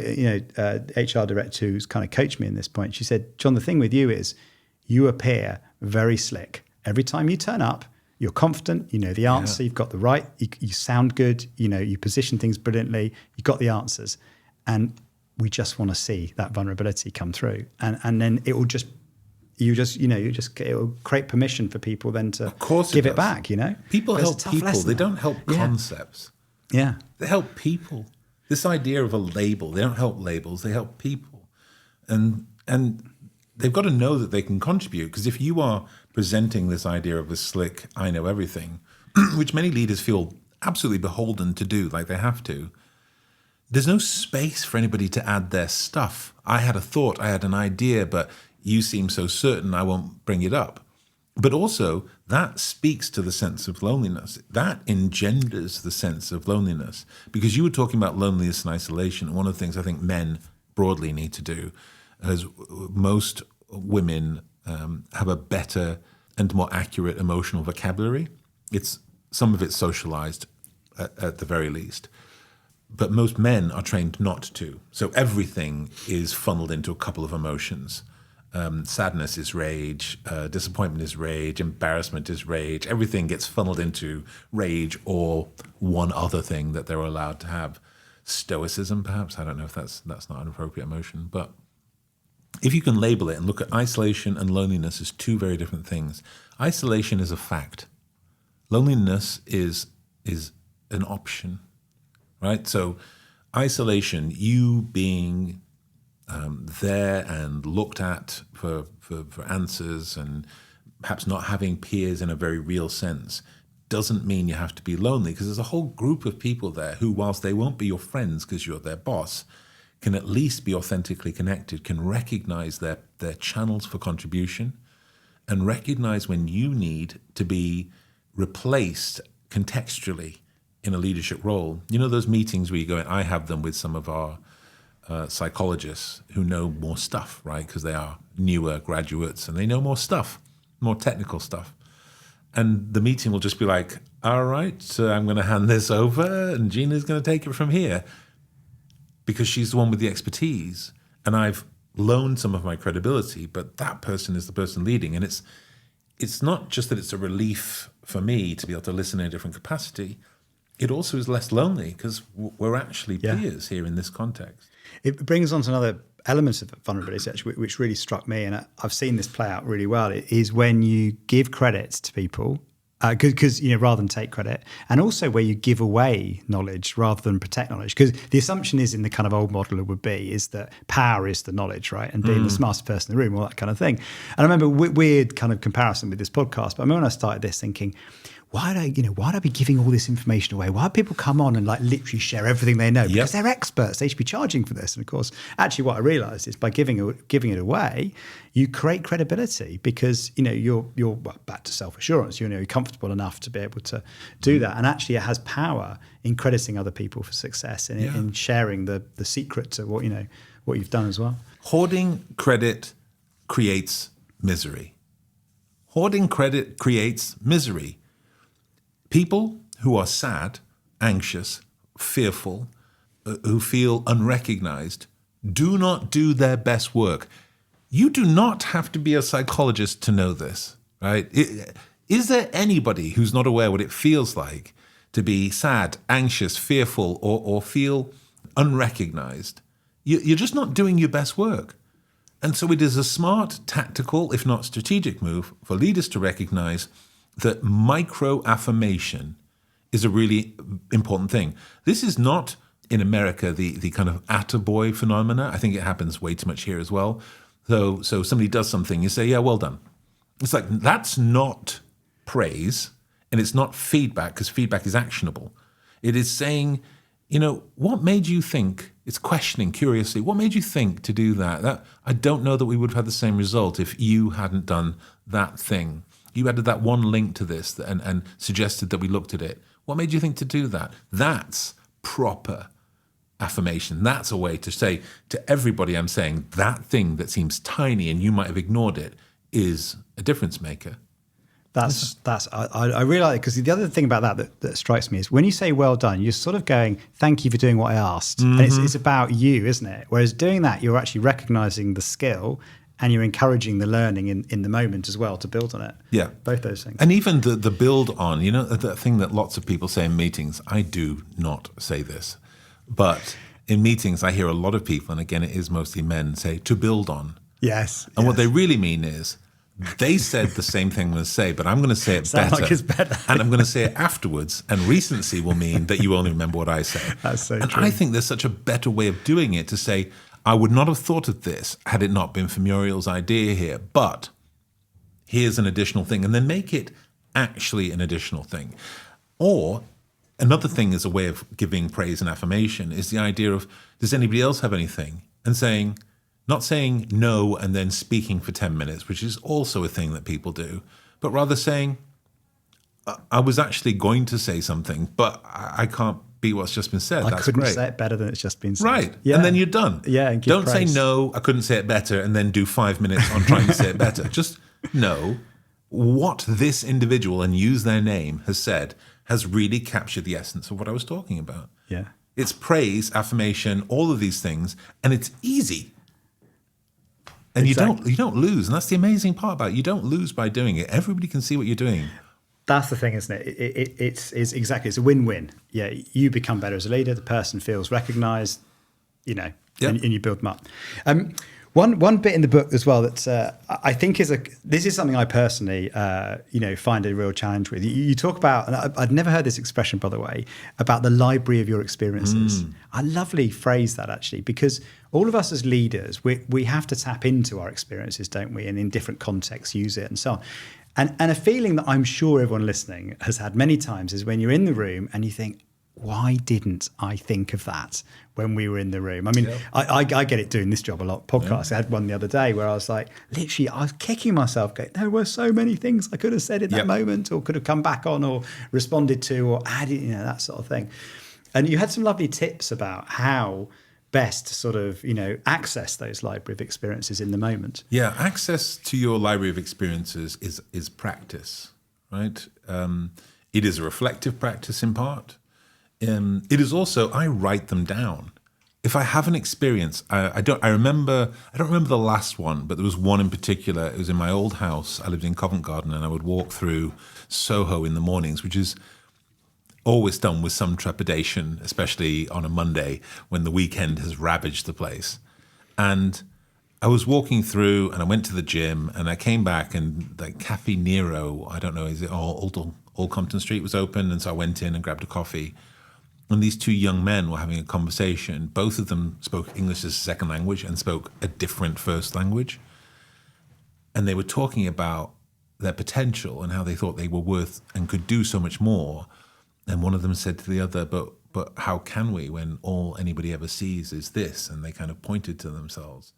HR director who's kind of coached me in this point, she said, John, the thing with you is you appear very slick. Every time you turn up, you're confident, you know the answer, you've got the right, you sound good, you position things brilliantly, you've got the answers. And we just want to see that vulnerability come through. And then it will it will create permission for people then to give it back, People help people, they don't help concepts. Yeah. They help people. This idea of a label, they don't help labels, they help people. And they've got to know that they can contribute, because if you are presenting this idea of a slick, I know everything, which many leaders feel absolutely beholden to do, like they have to, there's no space for anybody to add their stuff. I had a thought, I had an idea, but you seem so certain I won't bring it up. But also, that speaks to the sense of loneliness. That engenders the sense of loneliness. Because you were talking about loneliness and isolation. And one of the things I think men broadly need to do, as most women have a better and more accurate emotional vocabulary. Some of it's socialized at the very least. But most men are trained not to. So everything is funneled into a couple of emotions. Sadness is rage, disappointment is rage, embarrassment is rage. Everything gets funneled into rage or one other thing that they're allowed to have. Stoicism, perhaps. I don't know if that's not an appropriate emotion. But if you can label it and look at isolation and loneliness as two very different things. Isolation is a fact. Loneliness is an option, right? So isolation, you being there and looked at for answers and perhaps not having peers in a very real sense, doesn't mean you have to be lonely, because there's a whole group of people there who, whilst they won't be your friends because you're their boss, can at least be authentically connected, can recognize their channels for contribution, and recognize when you need to be replaced contextually in a leadership role. You know those meetings where you go in, I have them with some of our psychologists who know more stuff, right? Because they are newer graduates and they know more stuff, more technical stuff. And the meeting will just be like, all right, so I'm going to hand this over and Gina's going to take it from here, because she's the one with the expertise. And I've loaned some of my credibility, but that person is the person leading. And it's not just that it's a relief for me to be able to listen in a different capacity. It also is less lonely because we're actually peers here in this context. It brings on to another element of vulnerability, actually, which really struck me, and I've seen this play out really well, is when you give credit to people, because rather than take credit, and also where you give away knowledge rather than protect knowledge, because the assumption is in the kind of old model it would be is that power is the knowledge, right, and being the smartest person in the room, all that kind of thing. And I remember weird kind of comparison with this podcast, but I remember when I started this thinking, why'd I be giving all this information away? Why do people come on and like literally share everything they know? Because they're experts. They should be charging for this. And of course, actually what I realized is by giving it away, you create credibility, because, you're back to self-assurance. You're comfortable enough to be able to do that. And actually it has power in crediting other people for success and in sharing the secret to what you've done as well. Hoarding credit creates misery. Hoarding credit creates misery. People who are sad, anxious, fearful, who feel unrecognized, do not do their best work. You do not have to be a psychologist to know this, right? Is there anybody who's not aware what it feels like to be sad, anxious, fearful, or feel unrecognized? You're just not doing your best work. And so it is a smart, tactical, if not strategic move for leaders to recognize that micro-affirmation is a really important thing. This is not, in America, the kind of attaboy phenomena. I think it happens way too much here as well. So somebody does something, you say, yeah, well done. It's like, that's not praise, and it's not feedback, because feedback is actionable. It is saying, what made you think, it's questioning curiously, what made you think to do that? I don't know that we would have had the same result if you hadn't done that thing. You added that one link to this and suggested that we looked at it. What made you think to do that? That's proper affirmation. That's a way to say to everybody, I'm saying that thing that seems tiny and you might have ignored it is a difference maker. I really like it, because the other thing about that strikes me is when you say well done, you're sort of going, thank you for doing what I asked. Mm-hmm. And it's about you, isn't it? Whereas doing that, you're actually recognizing the skill and you're encouraging the learning in the moment as well to build on it. Yeah. Both those things. And even the build on, the thing that lots of people say in meetings, I do not say this, but in meetings I hear a lot of people, and again it is mostly men, say to build on. Yes. And what they really mean is, they said the same thing I'm going to say, but I'm going to say it better. Like it's better. And I'm going to say it afterwards. And recency will mean that you only remember what I say. That's so and true. I think there's such a better way of doing it, to say, I would not have thought of this had it not been for Muriel's idea here, but here's an additional thing, and then make it actually an additional thing. Or another thing is a way of giving praise and affirmation is the idea of, does anybody else have anything? And saying, not saying no and then speaking for 10 minutes, which is also a thing that people do, but rather saying, I was actually going to say something, but I can't be what's just been said. I couldn't say it better than it's just been said. Right. Yeah. And then you're done. Yeah. And don't praise. say no, I couldn't say it better, and then do 5 minutes on trying to say it better. Just know what this individual, and use their name, has said has really captured the essence of what I was talking about. Yeah. It's praise, affirmation, all of these things, and it's easy. And exactly. you don't lose. And that's the amazing part about it. You don't lose by doing it. Everybody can see what you're doing. That's the thing, isn't it? It's exactly, it's a win-win. Yeah, you become better as a leader. The person feels recognized, and you build them up. One bit in the book as well that I think this is something I personally find a real challenge with. You talk about, and I'd never heard this expression, by the way, about the library of your experiences. I lovely phrase that, actually, because all of us as leaders, we have to tap into our experiences, don't we? And in different contexts, use it and so on. And a feeling that I'm sure everyone listening has had many times is when you're in the room and you think, why didn't I think of that when we were in the room? I mean, I get it doing this job a lot, podcasts. I had one the other day where I was like, literally, I was kicking myself going, there were so many things I could have said in that moment, or could have come back on or responded to or added, that sort of thing. And you had some lovely tips about how best to sort of, access those library of experiences in the moment. Yeah, access to your library of experiences is practice, right? It is a reflective practice in part. It is also, I write them down. If I have an experience, I don't remember the last one, but there was one in particular. It was in my old house. I lived in Covent Garden, and I would walk through Soho in the mornings, which is always done with some trepidation, especially on a Monday when the weekend has ravaged the place. And I was walking through, and I went to the gym, and I came back, and the Cafe Nero, I don't know, is it Old Compton Street was open, and so I went in and grabbed a coffee. And these two young men were having a conversation. Both of them spoke English as a second language and spoke a different first language. And they were talking about their potential and how they thought they were worth and could do so much more. And one of them said to the other, but how can we when all anybody ever sees is this? And they kind of pointed to themselves.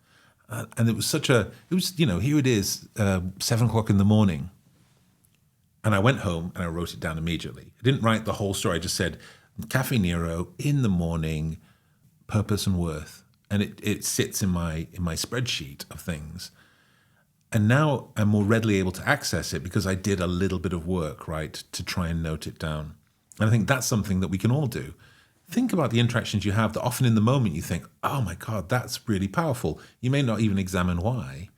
And it was here it is, 7 o'clock in the morning. And I went home and I wrote it down immediately. I didn't write the whole story. I just said, Cafe Nero in the morning, purpose and worth, and it sits in my spreadsheet of things. And now I'm more readily able to access it because I did a little bit of work, right, to try and note it down. And I think that's something that we can all do. Think about the interactions you have that often in the moment you think, oh my God, that's really powerful. You may not even examine why,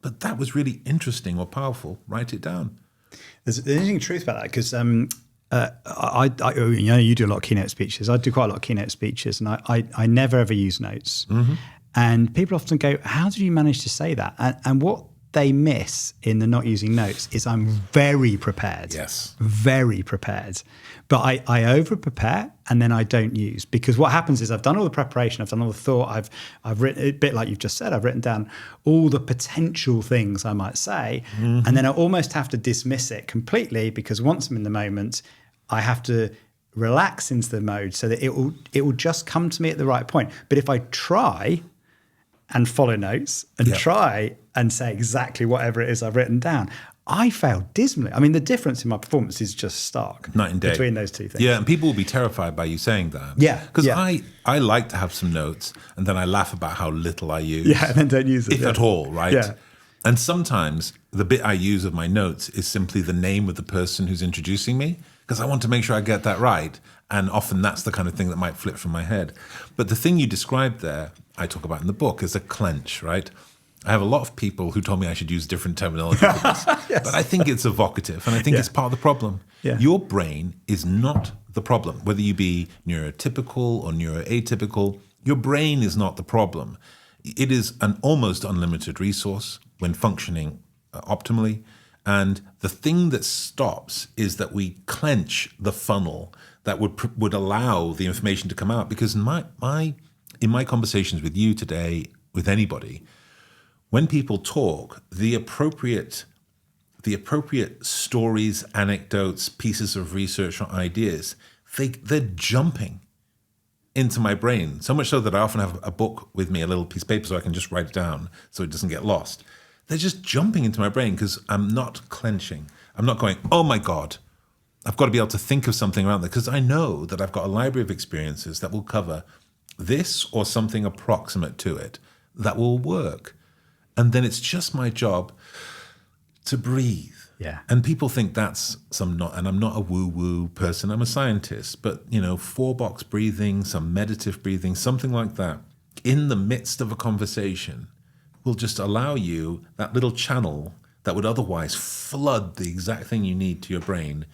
but that was really interesting or powerful. Write it down. There's an interesting truth about that because you do a lot of keynote speeches. I do quite a lot of keynote speeches, and I never ever use notes. Mm-hmm. And people often go, "How did you manage to say that?" And what they miss in the not using notes is I'm very prepared. Yes, very prepared. But I over prepare and then I don't use, because what happens is I've done all the preparation, I've done all the thought, I've written a bit like you've just said, I've written down all the potential things I might say, and then I almost have to dismiss it completely because once I'm in the moment, I have to relax into the mode so that it will just come to me at the right point. But if I try and follow notes and try and say exactly whatever it is I've written down, I fail dismally. I mean, the difference in my performance is just stark night and day between those two things. Yeah, and people will be terrified by you saying that. Yeah. Because I like to have some notes and then I laugh about how little I use. Yeah, and then don't use it. If at all, right? Yeah. And sometimes the bit I use of my notes is simply the name of the person who's introducing me, because I want to make sure I get that right. And often that's the kind of thing that might flip from my head. But the thing you described there, I talk about in the book, is a clench, right? I have a lot of people who told me I should use different terminology for this, yes. But I think it's evocative, and I think it's part of the problem. Yeah. Your brain is not the problem, whether you be neurotypical or neuroatypical. Your brain is not the problem. It is an almost unlimited resource when functioning optimally, and the thing that stops is that we clench the funnel that would allow the information to come out. Because in my conversations with you today, with anybody, when people talk, the appropriate stories, anecdotes, pieces of research or ideas, they're jumping into my brain. So much so that I often have a book with me, a little piece of paper, so I can just write it down so it doesn't get lost. They're just jumping into my brain because I'm not clenching. I'm not going, oh my God, I've got to be able to think of something around that, because I know that I've got a library of experiences that will cover this or something approximate to it that will work. And then it's just my job to breathe. Yeah. And people think that's and I'm not a woo-woo person, I'm a scientist, but 4-box breathing, some meditative breathing, something like that, in the midst of a conversation will just allow you that little channel that would otherwise flood the exact thing you need to your brain.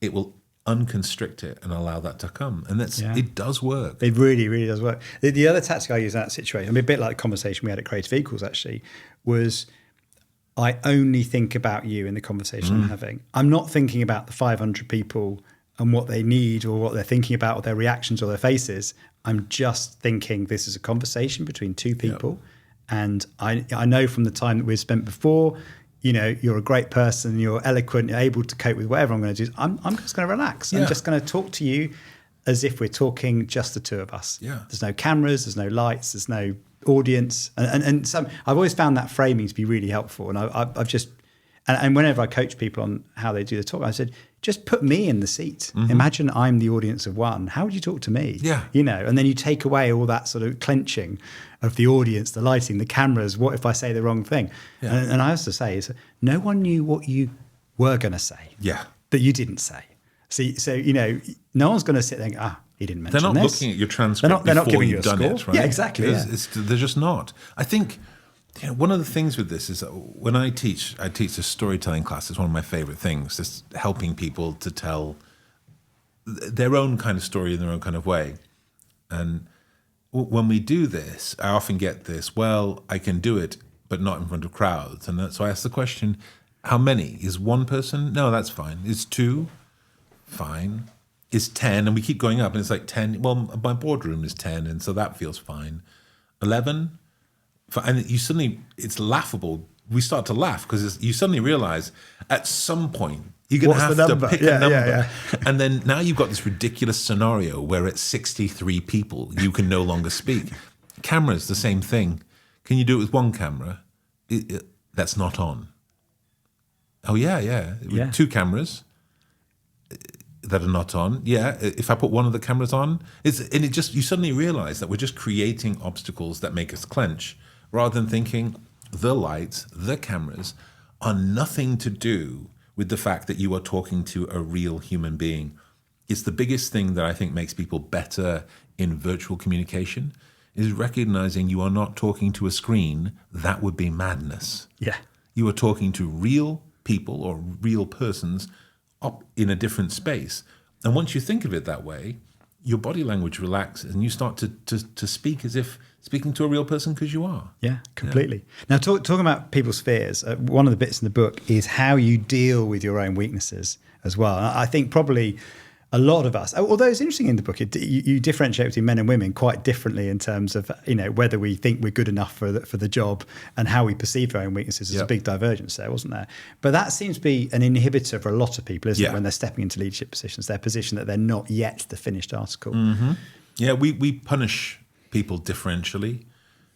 It will unconstrict it and allow that to come. And it does work. It really, really does work. The other tactic I use in that situation, I mean, a bit like the conversation we had at Creative Equals actually, was I only think about you in the conversation I'm having. I'm not thinking about the 500 people and what they need or what they're thinking about or their reactions or their faces. I'm just thinking this is a conversation between two people. Yep. And I know from the time that we've spent before, you're a great person, you're eloquent, you're able to cope with whatever I'm going to do. I'm just going to relax. Yeah. I'm just going to talk to you as if we're talking just the two of us. Yeah. There's no cameras, there's no lights, there's no audience. And some, I've always found that framing to be really helpful. And I've just, and whenever I coach people on how they do the talk, I said, just put me in the seat. Mm-hmm. Imagine I'm the audience of one. How would you talk to me? Yeah. And then you take away all that sort of clenching of the audience, the lighting, the cameras. What if I say the wrong thing? Yeah. And I also say is no one knew what you were going to say. Yeah. That you didn't say. So no one's going to sit there and go, he didn't mention this. They're not looking at your transcript they're not before giving you've done score. it, right? Yeah, exactly. They're just not. I think one of the things with this is that when I teach a storytelling class. It's one of my favorite things, just helping people to tell their own kind of story in their own kind of way. And when we do this, I often get this, well, I can do it, but not in front of crowds. And so I ask the question, how many? Is one person? No, that's fine. Is two? Fine. Is 10? And we keep going up, and it's like 10. Well, my boardroom is 10, and so that feels fine. 11? And you suddenly, it's laughable. We start to laugh because you suddenly realize at some point you're going to have to pick a number. Yeah. And then now you've got this ridiculous scenario where at 63 people you can no longer speak. Cameras, the same thing. Can you do it with one camera? That's not on. Oh, yeah. With two cameras that are not on. Yeah, if I put one of the cameras on, you suddenly realize that we're just creating obstacles that make us clench rather than thinking the lights, the cameras are nothing to do with the fact that you are talking to a real human being. It's the biggest thing that I think makes people better in virtual communication is recognizing you are not talking to a screen. That would be madness. Yeah. You are talking to real people or real persons up in a different space. And once you think of it that way, your body language relaxes and you start to speak as if speaking to a real person because you are. Yeah, completely. Yeah. Now, talking about people's fears, one of the bits in the book is how you deal with your own weaknesses as well. And I think probably a lot of us, although it's interesting in the book, you differentiate between men and women quite differently in terms of whether we think we're good enough for the job and how we perceive our own weaknesses. There's a big divergence there, wasn't there? But that seems to be an inhibitor for a lot of people, isn't it? When they're stepping into leadership positions, their position that they're not yet the finished article. Mm-hmm. Yeah, we punish people differentially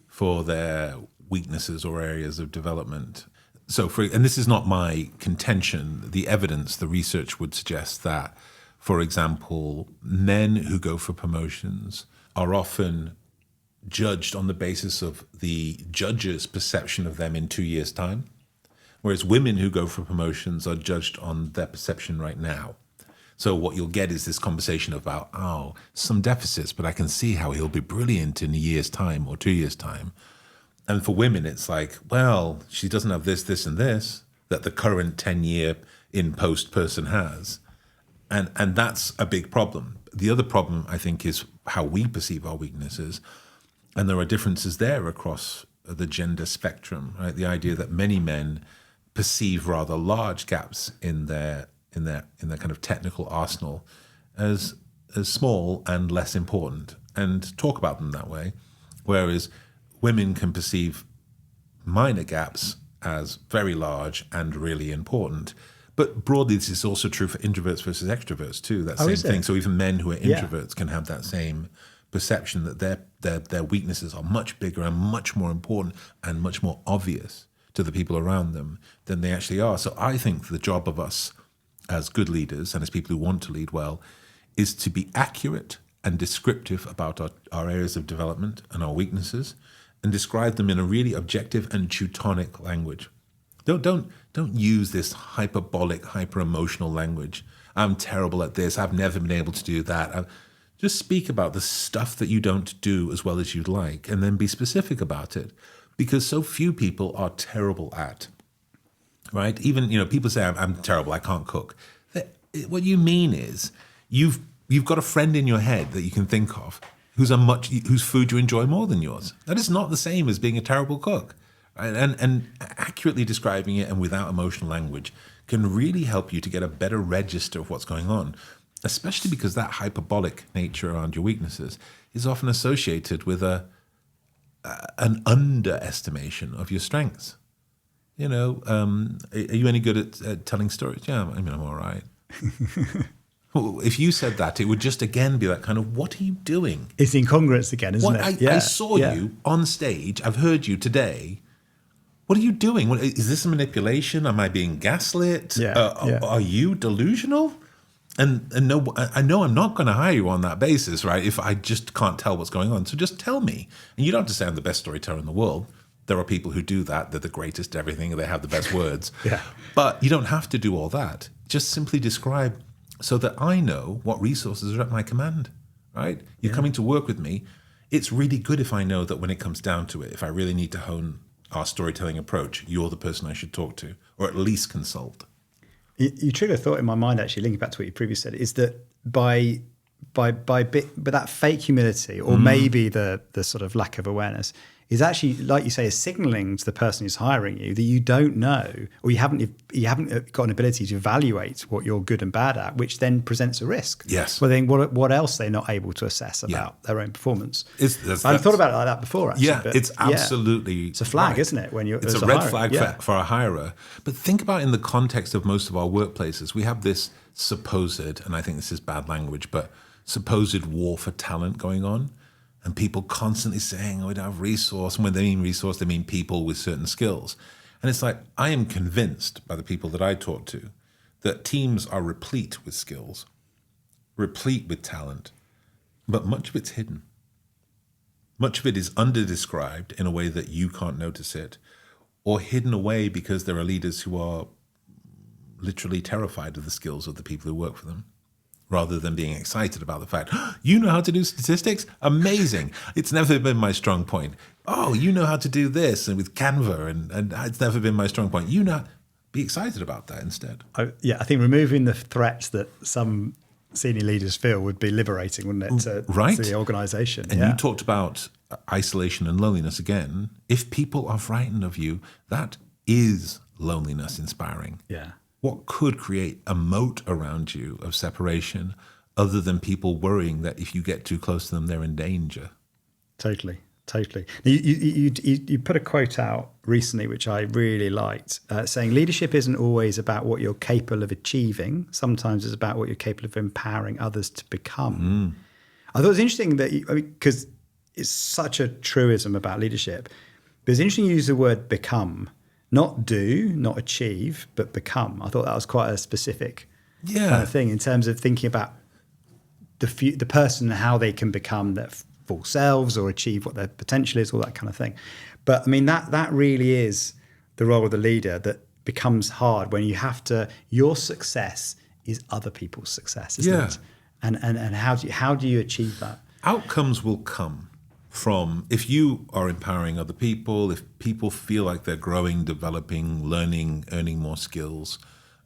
for their weaknesses or areas of development. So, and this is not my contention. The evidence, the research would suggest that. For example, men who go for promotions are often judged on the basis of the judge's perception of them in 2 years' time, whereas women who go for promotions are judged on their perception right now. So what you'll get is this conversation about, some deficits, but I can see how he'll be brilliant in a year's time or 2 years' time. And for women, it's like, well, she doesn't have this, this, and this that the current 10-year in-post person has. And that's a big problem. The other problem, I think, is how we perceive our weaknesses. And there are differences there across the gender spectrum, right? The idea that many men perceive rather large gaps in their kind of technical arsenal as small and less important and talk about them that way. Whereas women can perceive minor gaps as very large and really important. But broadly, this is also true for introverts versus extroverts too. That same thing. So even men who are introverts can have that same perception that their weaknesses are much bigger and much more important and much more obvious to the people around them than they actually are. So I think the job of us as good leaders and as people who want to lead well is to be accurate and descriptive about our areas of development and our weaknesses and describe them in a really objective and Teutonic language. Don't use this hyperbolic, hyper-emotional language. I'm terrible at this. I've never been able to do that. Just speak about the stuff that you don't do as well as you'd like and then be specific about it because so few people are terrible at, right? Even, people say, I'm terrible, I can't cook. what you mean is you've got a friend in your head that you can think of whose food you enjoy more than yours. That is not the same as being a terrible cook. Right? And accurately describing it and without emotional language can really help you to get a better register of what's going on, especially because that hyperbolic nature around your weaknesses is often associated with an underestimation of your strengths. You know, are you any good at telling stories? Yeah, I mean, I'm all right. Well, if you said that, it would just again be that kind of, what are you doing? It's incongruence again, isn't it? I saw you on stage. I've heard you today. What are you doing? Is this a manipulation? Am I being gaslit? Are you delusional? And no, I know I'm not going to hire you on that basis, right? If I just can't tell what's going on. So just tell me. And you don't have to say I'm the best storyteller in the world. There are people who do that. They're the greatest at everything. And they have the best words. But you don't have to do all that. Just simply describe so that I know what resources are at my command, right? You're coming to work with me. It's really good if I know that when it comes down to it, if I really need to hone our storytelling approach, you're the person I should talk to, or at least consult. You trigger a thought in my mind, actually, linking back to what you previously said, is that by that fake humility, or maybe the sort of lack of awareness, is actually, like you say, is signaling to the person who's hiring you that you don't know, or you haven't got an ability to evaluate what you're good and bad at, which then presents a risk. Yes. Well, then what else they're not able to assess about their own performance. I've thought about it like that before, actually. Yeah, it's absolutely it's a flag, right. Isn't it? When you're, it's a red flag for a hirer. But think about in the context of most of our workplaces, we have this supposed, and I think this is bad language, but supposed war for talent going on. And people constantly saying, oh, we don't have resource. And when they mean resource, they mean people with certain skills. And it's like, I am convinced by the people that I talk to that teams are replete with skills, replete with talent, but much of it's hidden. Much of it is underdescribed in a way that you can't notice it, or hidden away because there are leaders who are literally terrified of the skills of the people who work for them, rather than being excited about the fact, oh, you know how to do statistics? Amazing. It's never been my strong point. Oh, you know how to do this, and with Canva, and it's never been my strong point. Be excited about that instead. I think removing the threats that some senior leaders feel would be liberating, wouldn't it, to the organisation? And you talked about isolation and loneliness again. If people are frightened of you, that is loneliness inspiring. Yeah. What could create a moat around you of separation other than people worrying that if you get too close to them, they're in danger? Totally. You put a quote out recently, which I really liked, saying leadership isn't always about what you're capable of achieving. Sometimes it's about what you're capable of empowering others to become. I thought it was interesting that, because it's such a truism about leadership, but it's interesting you use the word become. Not do, not achieve, but become. I thought that was quite a specific kind of thing in terms of thinking about the person and how they can become their full selves or achieve what their potential is, all that kind of thing. But I mean, that really is the role of the leader that becomes hard when you have to, your success is other people's success, isn't it? And how do you achieve that? Outcomes will come from, if you are empowering other people, if people feel like they're growing, developing, learning, earning more skills,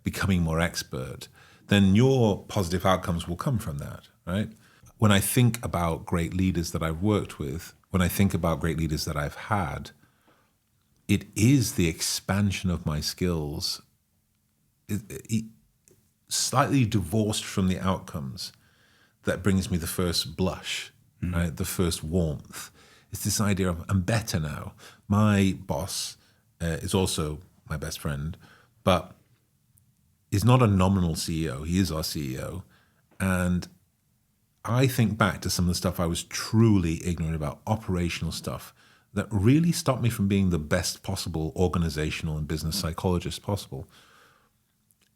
becoming more expert, then your positive outcomes will come from that, right? When I think about great leaders that I've worked with, when I think about great leaders that I've had, it is the expansion of my skills, slightly divorced from the outcomes, that brings me the first blush. Right, the first warmth. It's this idea of I'm better now. My boss is also my best friend, but is not a nominal CEO. He is our CEO. And I think back to some of the stuff I was truly ignorant about, operational stuff, that really stopped me from being the best possible organizational and business psychologist possible.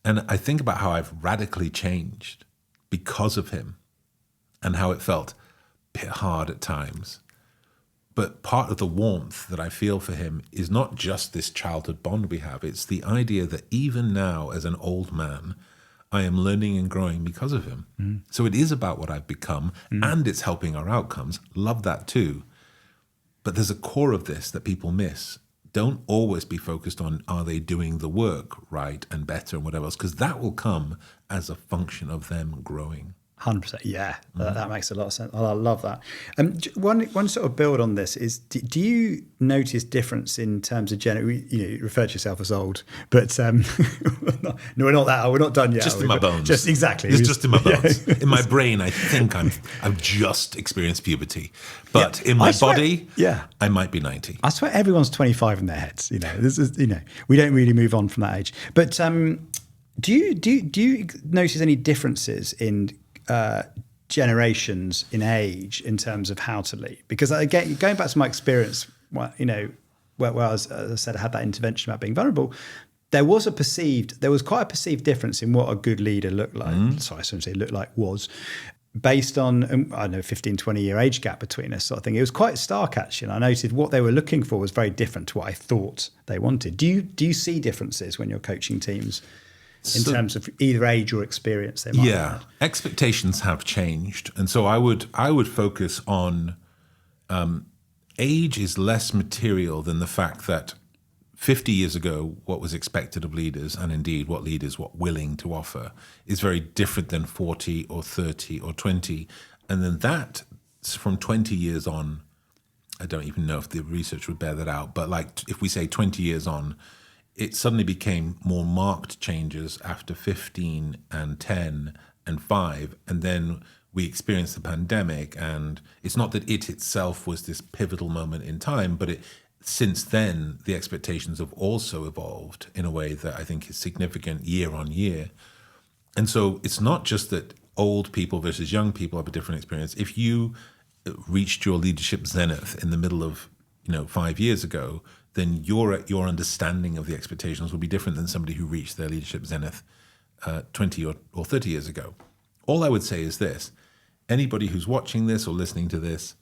And I think about how I've radically changed because of him and how it felt bit hard at times. But part of the warmth that I feel for him is not just this childhood bond we have. It's the idea that even now, as an old man, I am learning and growing because of him. So it is about what I've become, and it's helping our outcomes. Love that too. But there's a core of this that people miss. don't always be focused on are they doing the work right and better and whatever else, because that will come as a function of them growing. 100%. Yeah, that makes a lot of sense. I love that. One sort of build on this is: do you notice difference in terms of gender? You refer to yourself as old, but no, we're not that old. We're not done yet. Just in my bones. Just exactly. It's just in my bones. In my brain, I think I've just experienced puberty, but in my body, I might be 90. I swear, everyone's 25 in their heads. This is we don't really move on from that age. But do you notice any differences in generations in age in terms of how to lead? Because again, going back to my experience, where I was, as I said, I had that intervention about being vulnerable. There was quite a perceived difference in what a good leader looked like. Sorry, I shouldn't say looked like, was based on, I don't know, 15, 20 year age gap between us sort of thing. It was quite stark actually. And I noticed what they were looking for was very different to what I thought they wanted. Do you see differences when you're coaching teams in terms of either age or experience they might have? Expectations have changed. And so I would focus on age is less material than the fact that 50 years ago, what was expected of leaders, and indeed what leaders were willing to offer, is very different than 40 or 30 or 20. And then that, from 20 years on, I don't even know if the research would bear that out, but like if we say 20 years on, it suddenly became more marked changes after 15 and 10 and 5. And then we experienced the pandemic. And it's not that it itself was this pivotal moment in time, but since then, the expectations have also evolved in a way that I think is significant year on year. And so it's not just that old people versus young people have a different experience. If you reached your leadership zenith in the middle of 5 years ago, then your understanding of the expectations will be different than somebody who reached their leadership zenith 20 or 30 years ago. All I would say is this: anybody who's watching this or listening to this,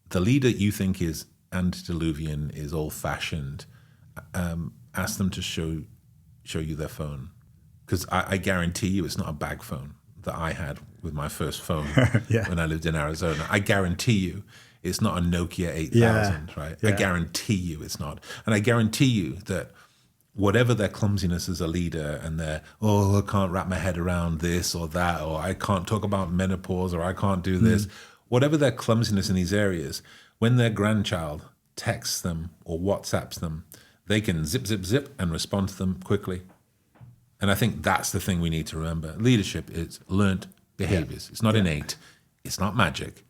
the leader you think is antediluvian, is old-fashioned, ask them to show you their phone. Because I guarantee you it's not a bag phone that I had with my first phone when I lived in Arizona. I guarantee you it's not a Nokia 8000, right? I guarantee you it's not. And I guarantee you that whatever their clumsiness as a leader and their, I can't wrap my head around this or that, or I can't talk about menopause, or I can't do this, whatever their clumsiness in these areas, when their grandchild texts them or WhatsApps them, they can zip, zip, zip and respond to them quickly. And I think that's the thing we need to remember. Leadership is learnt behaviors. It's not innate. It's not magic.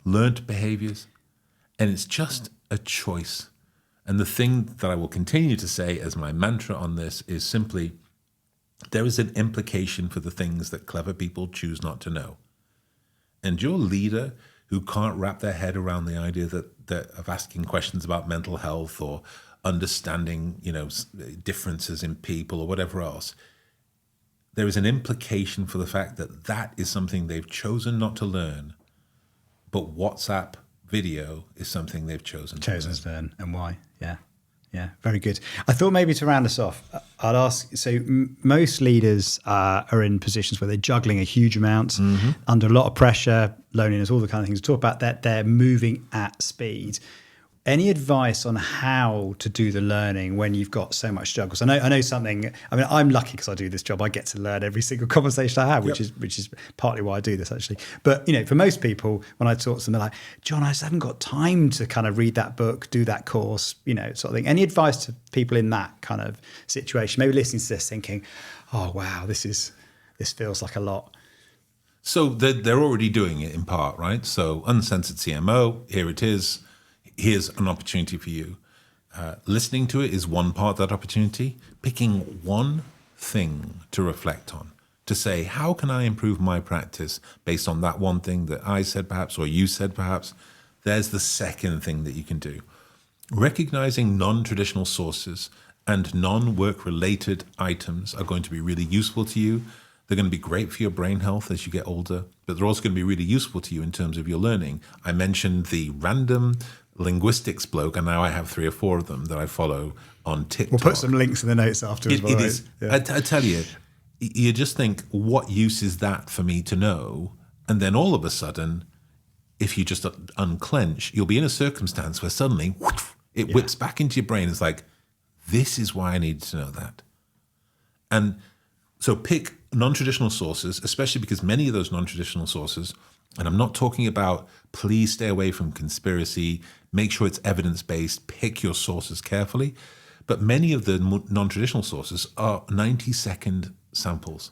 Learnt behaviors. And it's just a choice. And the thing that I will continue to say as my mantra on this is simply, there is an implication for the things that clever people choose not to know. And your leader who can't wrap their head around the idea that of asking questions about mental health or understanding, differences in people or whatever else, there is an implication for the fact that is something they've chosen not to learn, but WhatsApp video is something they've chosen to learn. And why? Yeah, very good. I thought maybe to round us off, I'd ask, so most leaders are in positions where they're juggling a huge amount, under a lot of pressure, loneliness, all the kind of things we talk about, that they're moving at speed. Any advice on how to do the learning when you've got so much struggles? I know something. I mean, I'm lucky because I do this job. I get to learn every single conversation I have, which is partly why I do this actually. But for most people, when I talk to them, they're like, "John, I just haven't got time to kind of read that book, do that course, sort of thing." Any advice to people in that kind of situation? Maybe listening to this, thinking, "Oh wow, this feels like a lot." So they're already doing it in part, right? So uncensored CMO, here it is. Here's an opportunity for you. Listening to it is one part of that opportunity. Picking one thing to reflect on, to say, how can I improve my practice based on that one thing that I said perhaps, or you said perhaps? There's the second thing that you can do. Recognizing non-traditional sources and non-work related items are going to be really useful to you. They're going to be great for your brain health as you get older, but they're also going to be really useful to you in terms of your learning. I mentioned the random linguistics bloke, and now I have 3 or 4 of them that I follow on TikTok. We'll put some links in the notes afterwards. It is. Yeah. I tell you, you just think, what use is that for me to know? And then all of a sudden, if you just unclench, you'll be in a circumstance where suddenly It whips back into your brain. It's like, this is why I needed to know that. And so pick non-traditional sources, especially because many of those non-traditional sources, and I'm not talking about please stay away from conspiracy, make sure it's evidence-based, pick your sources carefully. But many of the non-traditional sources are 90-second samples.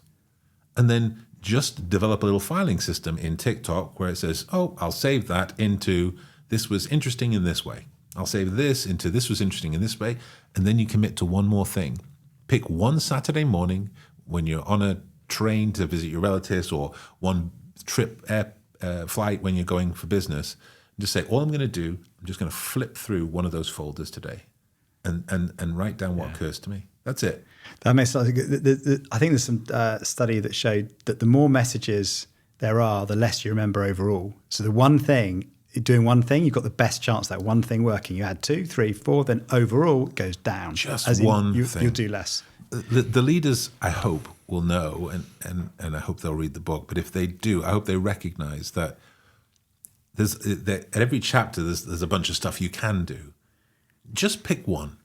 And then just develop a little filing system in TikTok where it says, oh, I'll save that into this was interesting in this way. I'll save this into this was interesting in this way. And then you commit to one more thing. Pick one Saturday morning when you're on a train to visit your relatives or one trip flight when you're going for business. Just say, all I'm going to do, I'm just going to flip through one of those folders today and write down what occurs to me. That's it. That makes sense. I think there's some study that showed that the more messages there are, the less you remember overall. So doing one thing, you've got the best chance of that one thing working. You add 2, 3, 4, then overall it goes down. Just one thing. You'll do less. The leaders, I hope, will know, and I hope they'll read the book. But if they do, I hope they recognize that at every chapter there's a bunch of stuff you can do. Just pick one.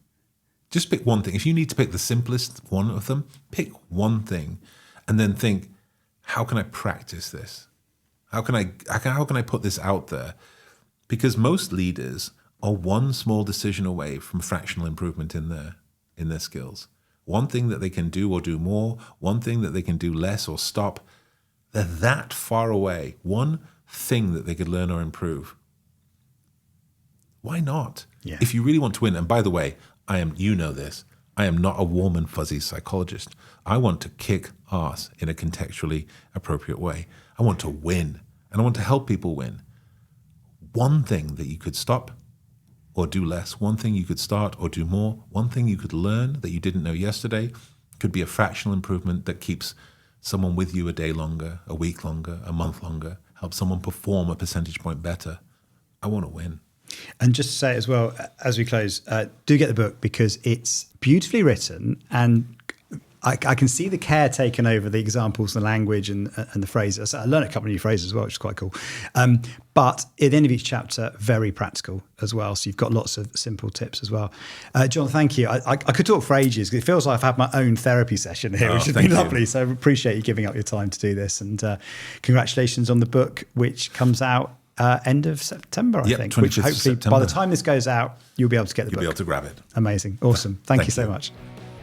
Just pick one thing. If you need to pick the simplest one of them, pick one thing, and then think, how can I practice this? How can I put this out there? Because most leaders are one small decision away from fractional improvement in their skills. One thing that they can do or do more, one thing that they can do less or stop. They're that far away. One thing that they could learn or improve. Why not? Yeah. If you really want to win, and by the way, I am not a warm and fuzzy psychologist. I want to kick ass in a contextually appropriate way. I want to win, and I want to help people win. One thing that you could stop or do less, one thing you could start or do more, one thing you could learn that you didn't know yesterday could be a fractional improvement that keeps someone with you a day longer, a week longer, a month longer, help someone perform a percentage point better. I want to win. And just to say as well, as we close, do get the book because it's beautifully written and I can see the care taken over the examples, the language and the phrases. I learned a couple of new phrases as well, which is quite cool. But at the end of each chapter, very practical as well. So you've got lots of simple tips as well. John, thank you. I could talk for ages because it feels like I've had my own therapy session here, which has been lovely. So I appreciate you giving up your time to do this. And congratulations on the book, which comes out end of September, I think. Which hopefully September. By the time this goes out, you'll be able to get the book. You'll be able to grab it. Amazing. Awesome. Thank you so much.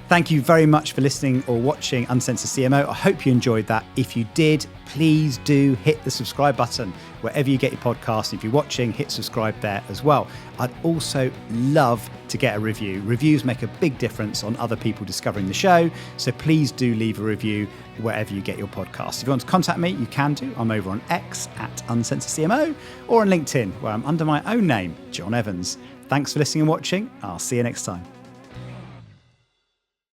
Thank you very much for listening or watching Uncensored CMO. I hope you enjoyed that. If you did, please do hit the subscribe button wherever you get your podcast. If you're watching, hit subscribe there as well. I'd also love to get a review. Reviews make a big difference on other people discovering the show. So please do leave a review wherever you get your podcast. If you want to contact me, you can do. I'm over on X @UncensoredCMO or on LinkedIn where I'm under my own name, John Evans. Thanks for listening and watching. I'll see you next time.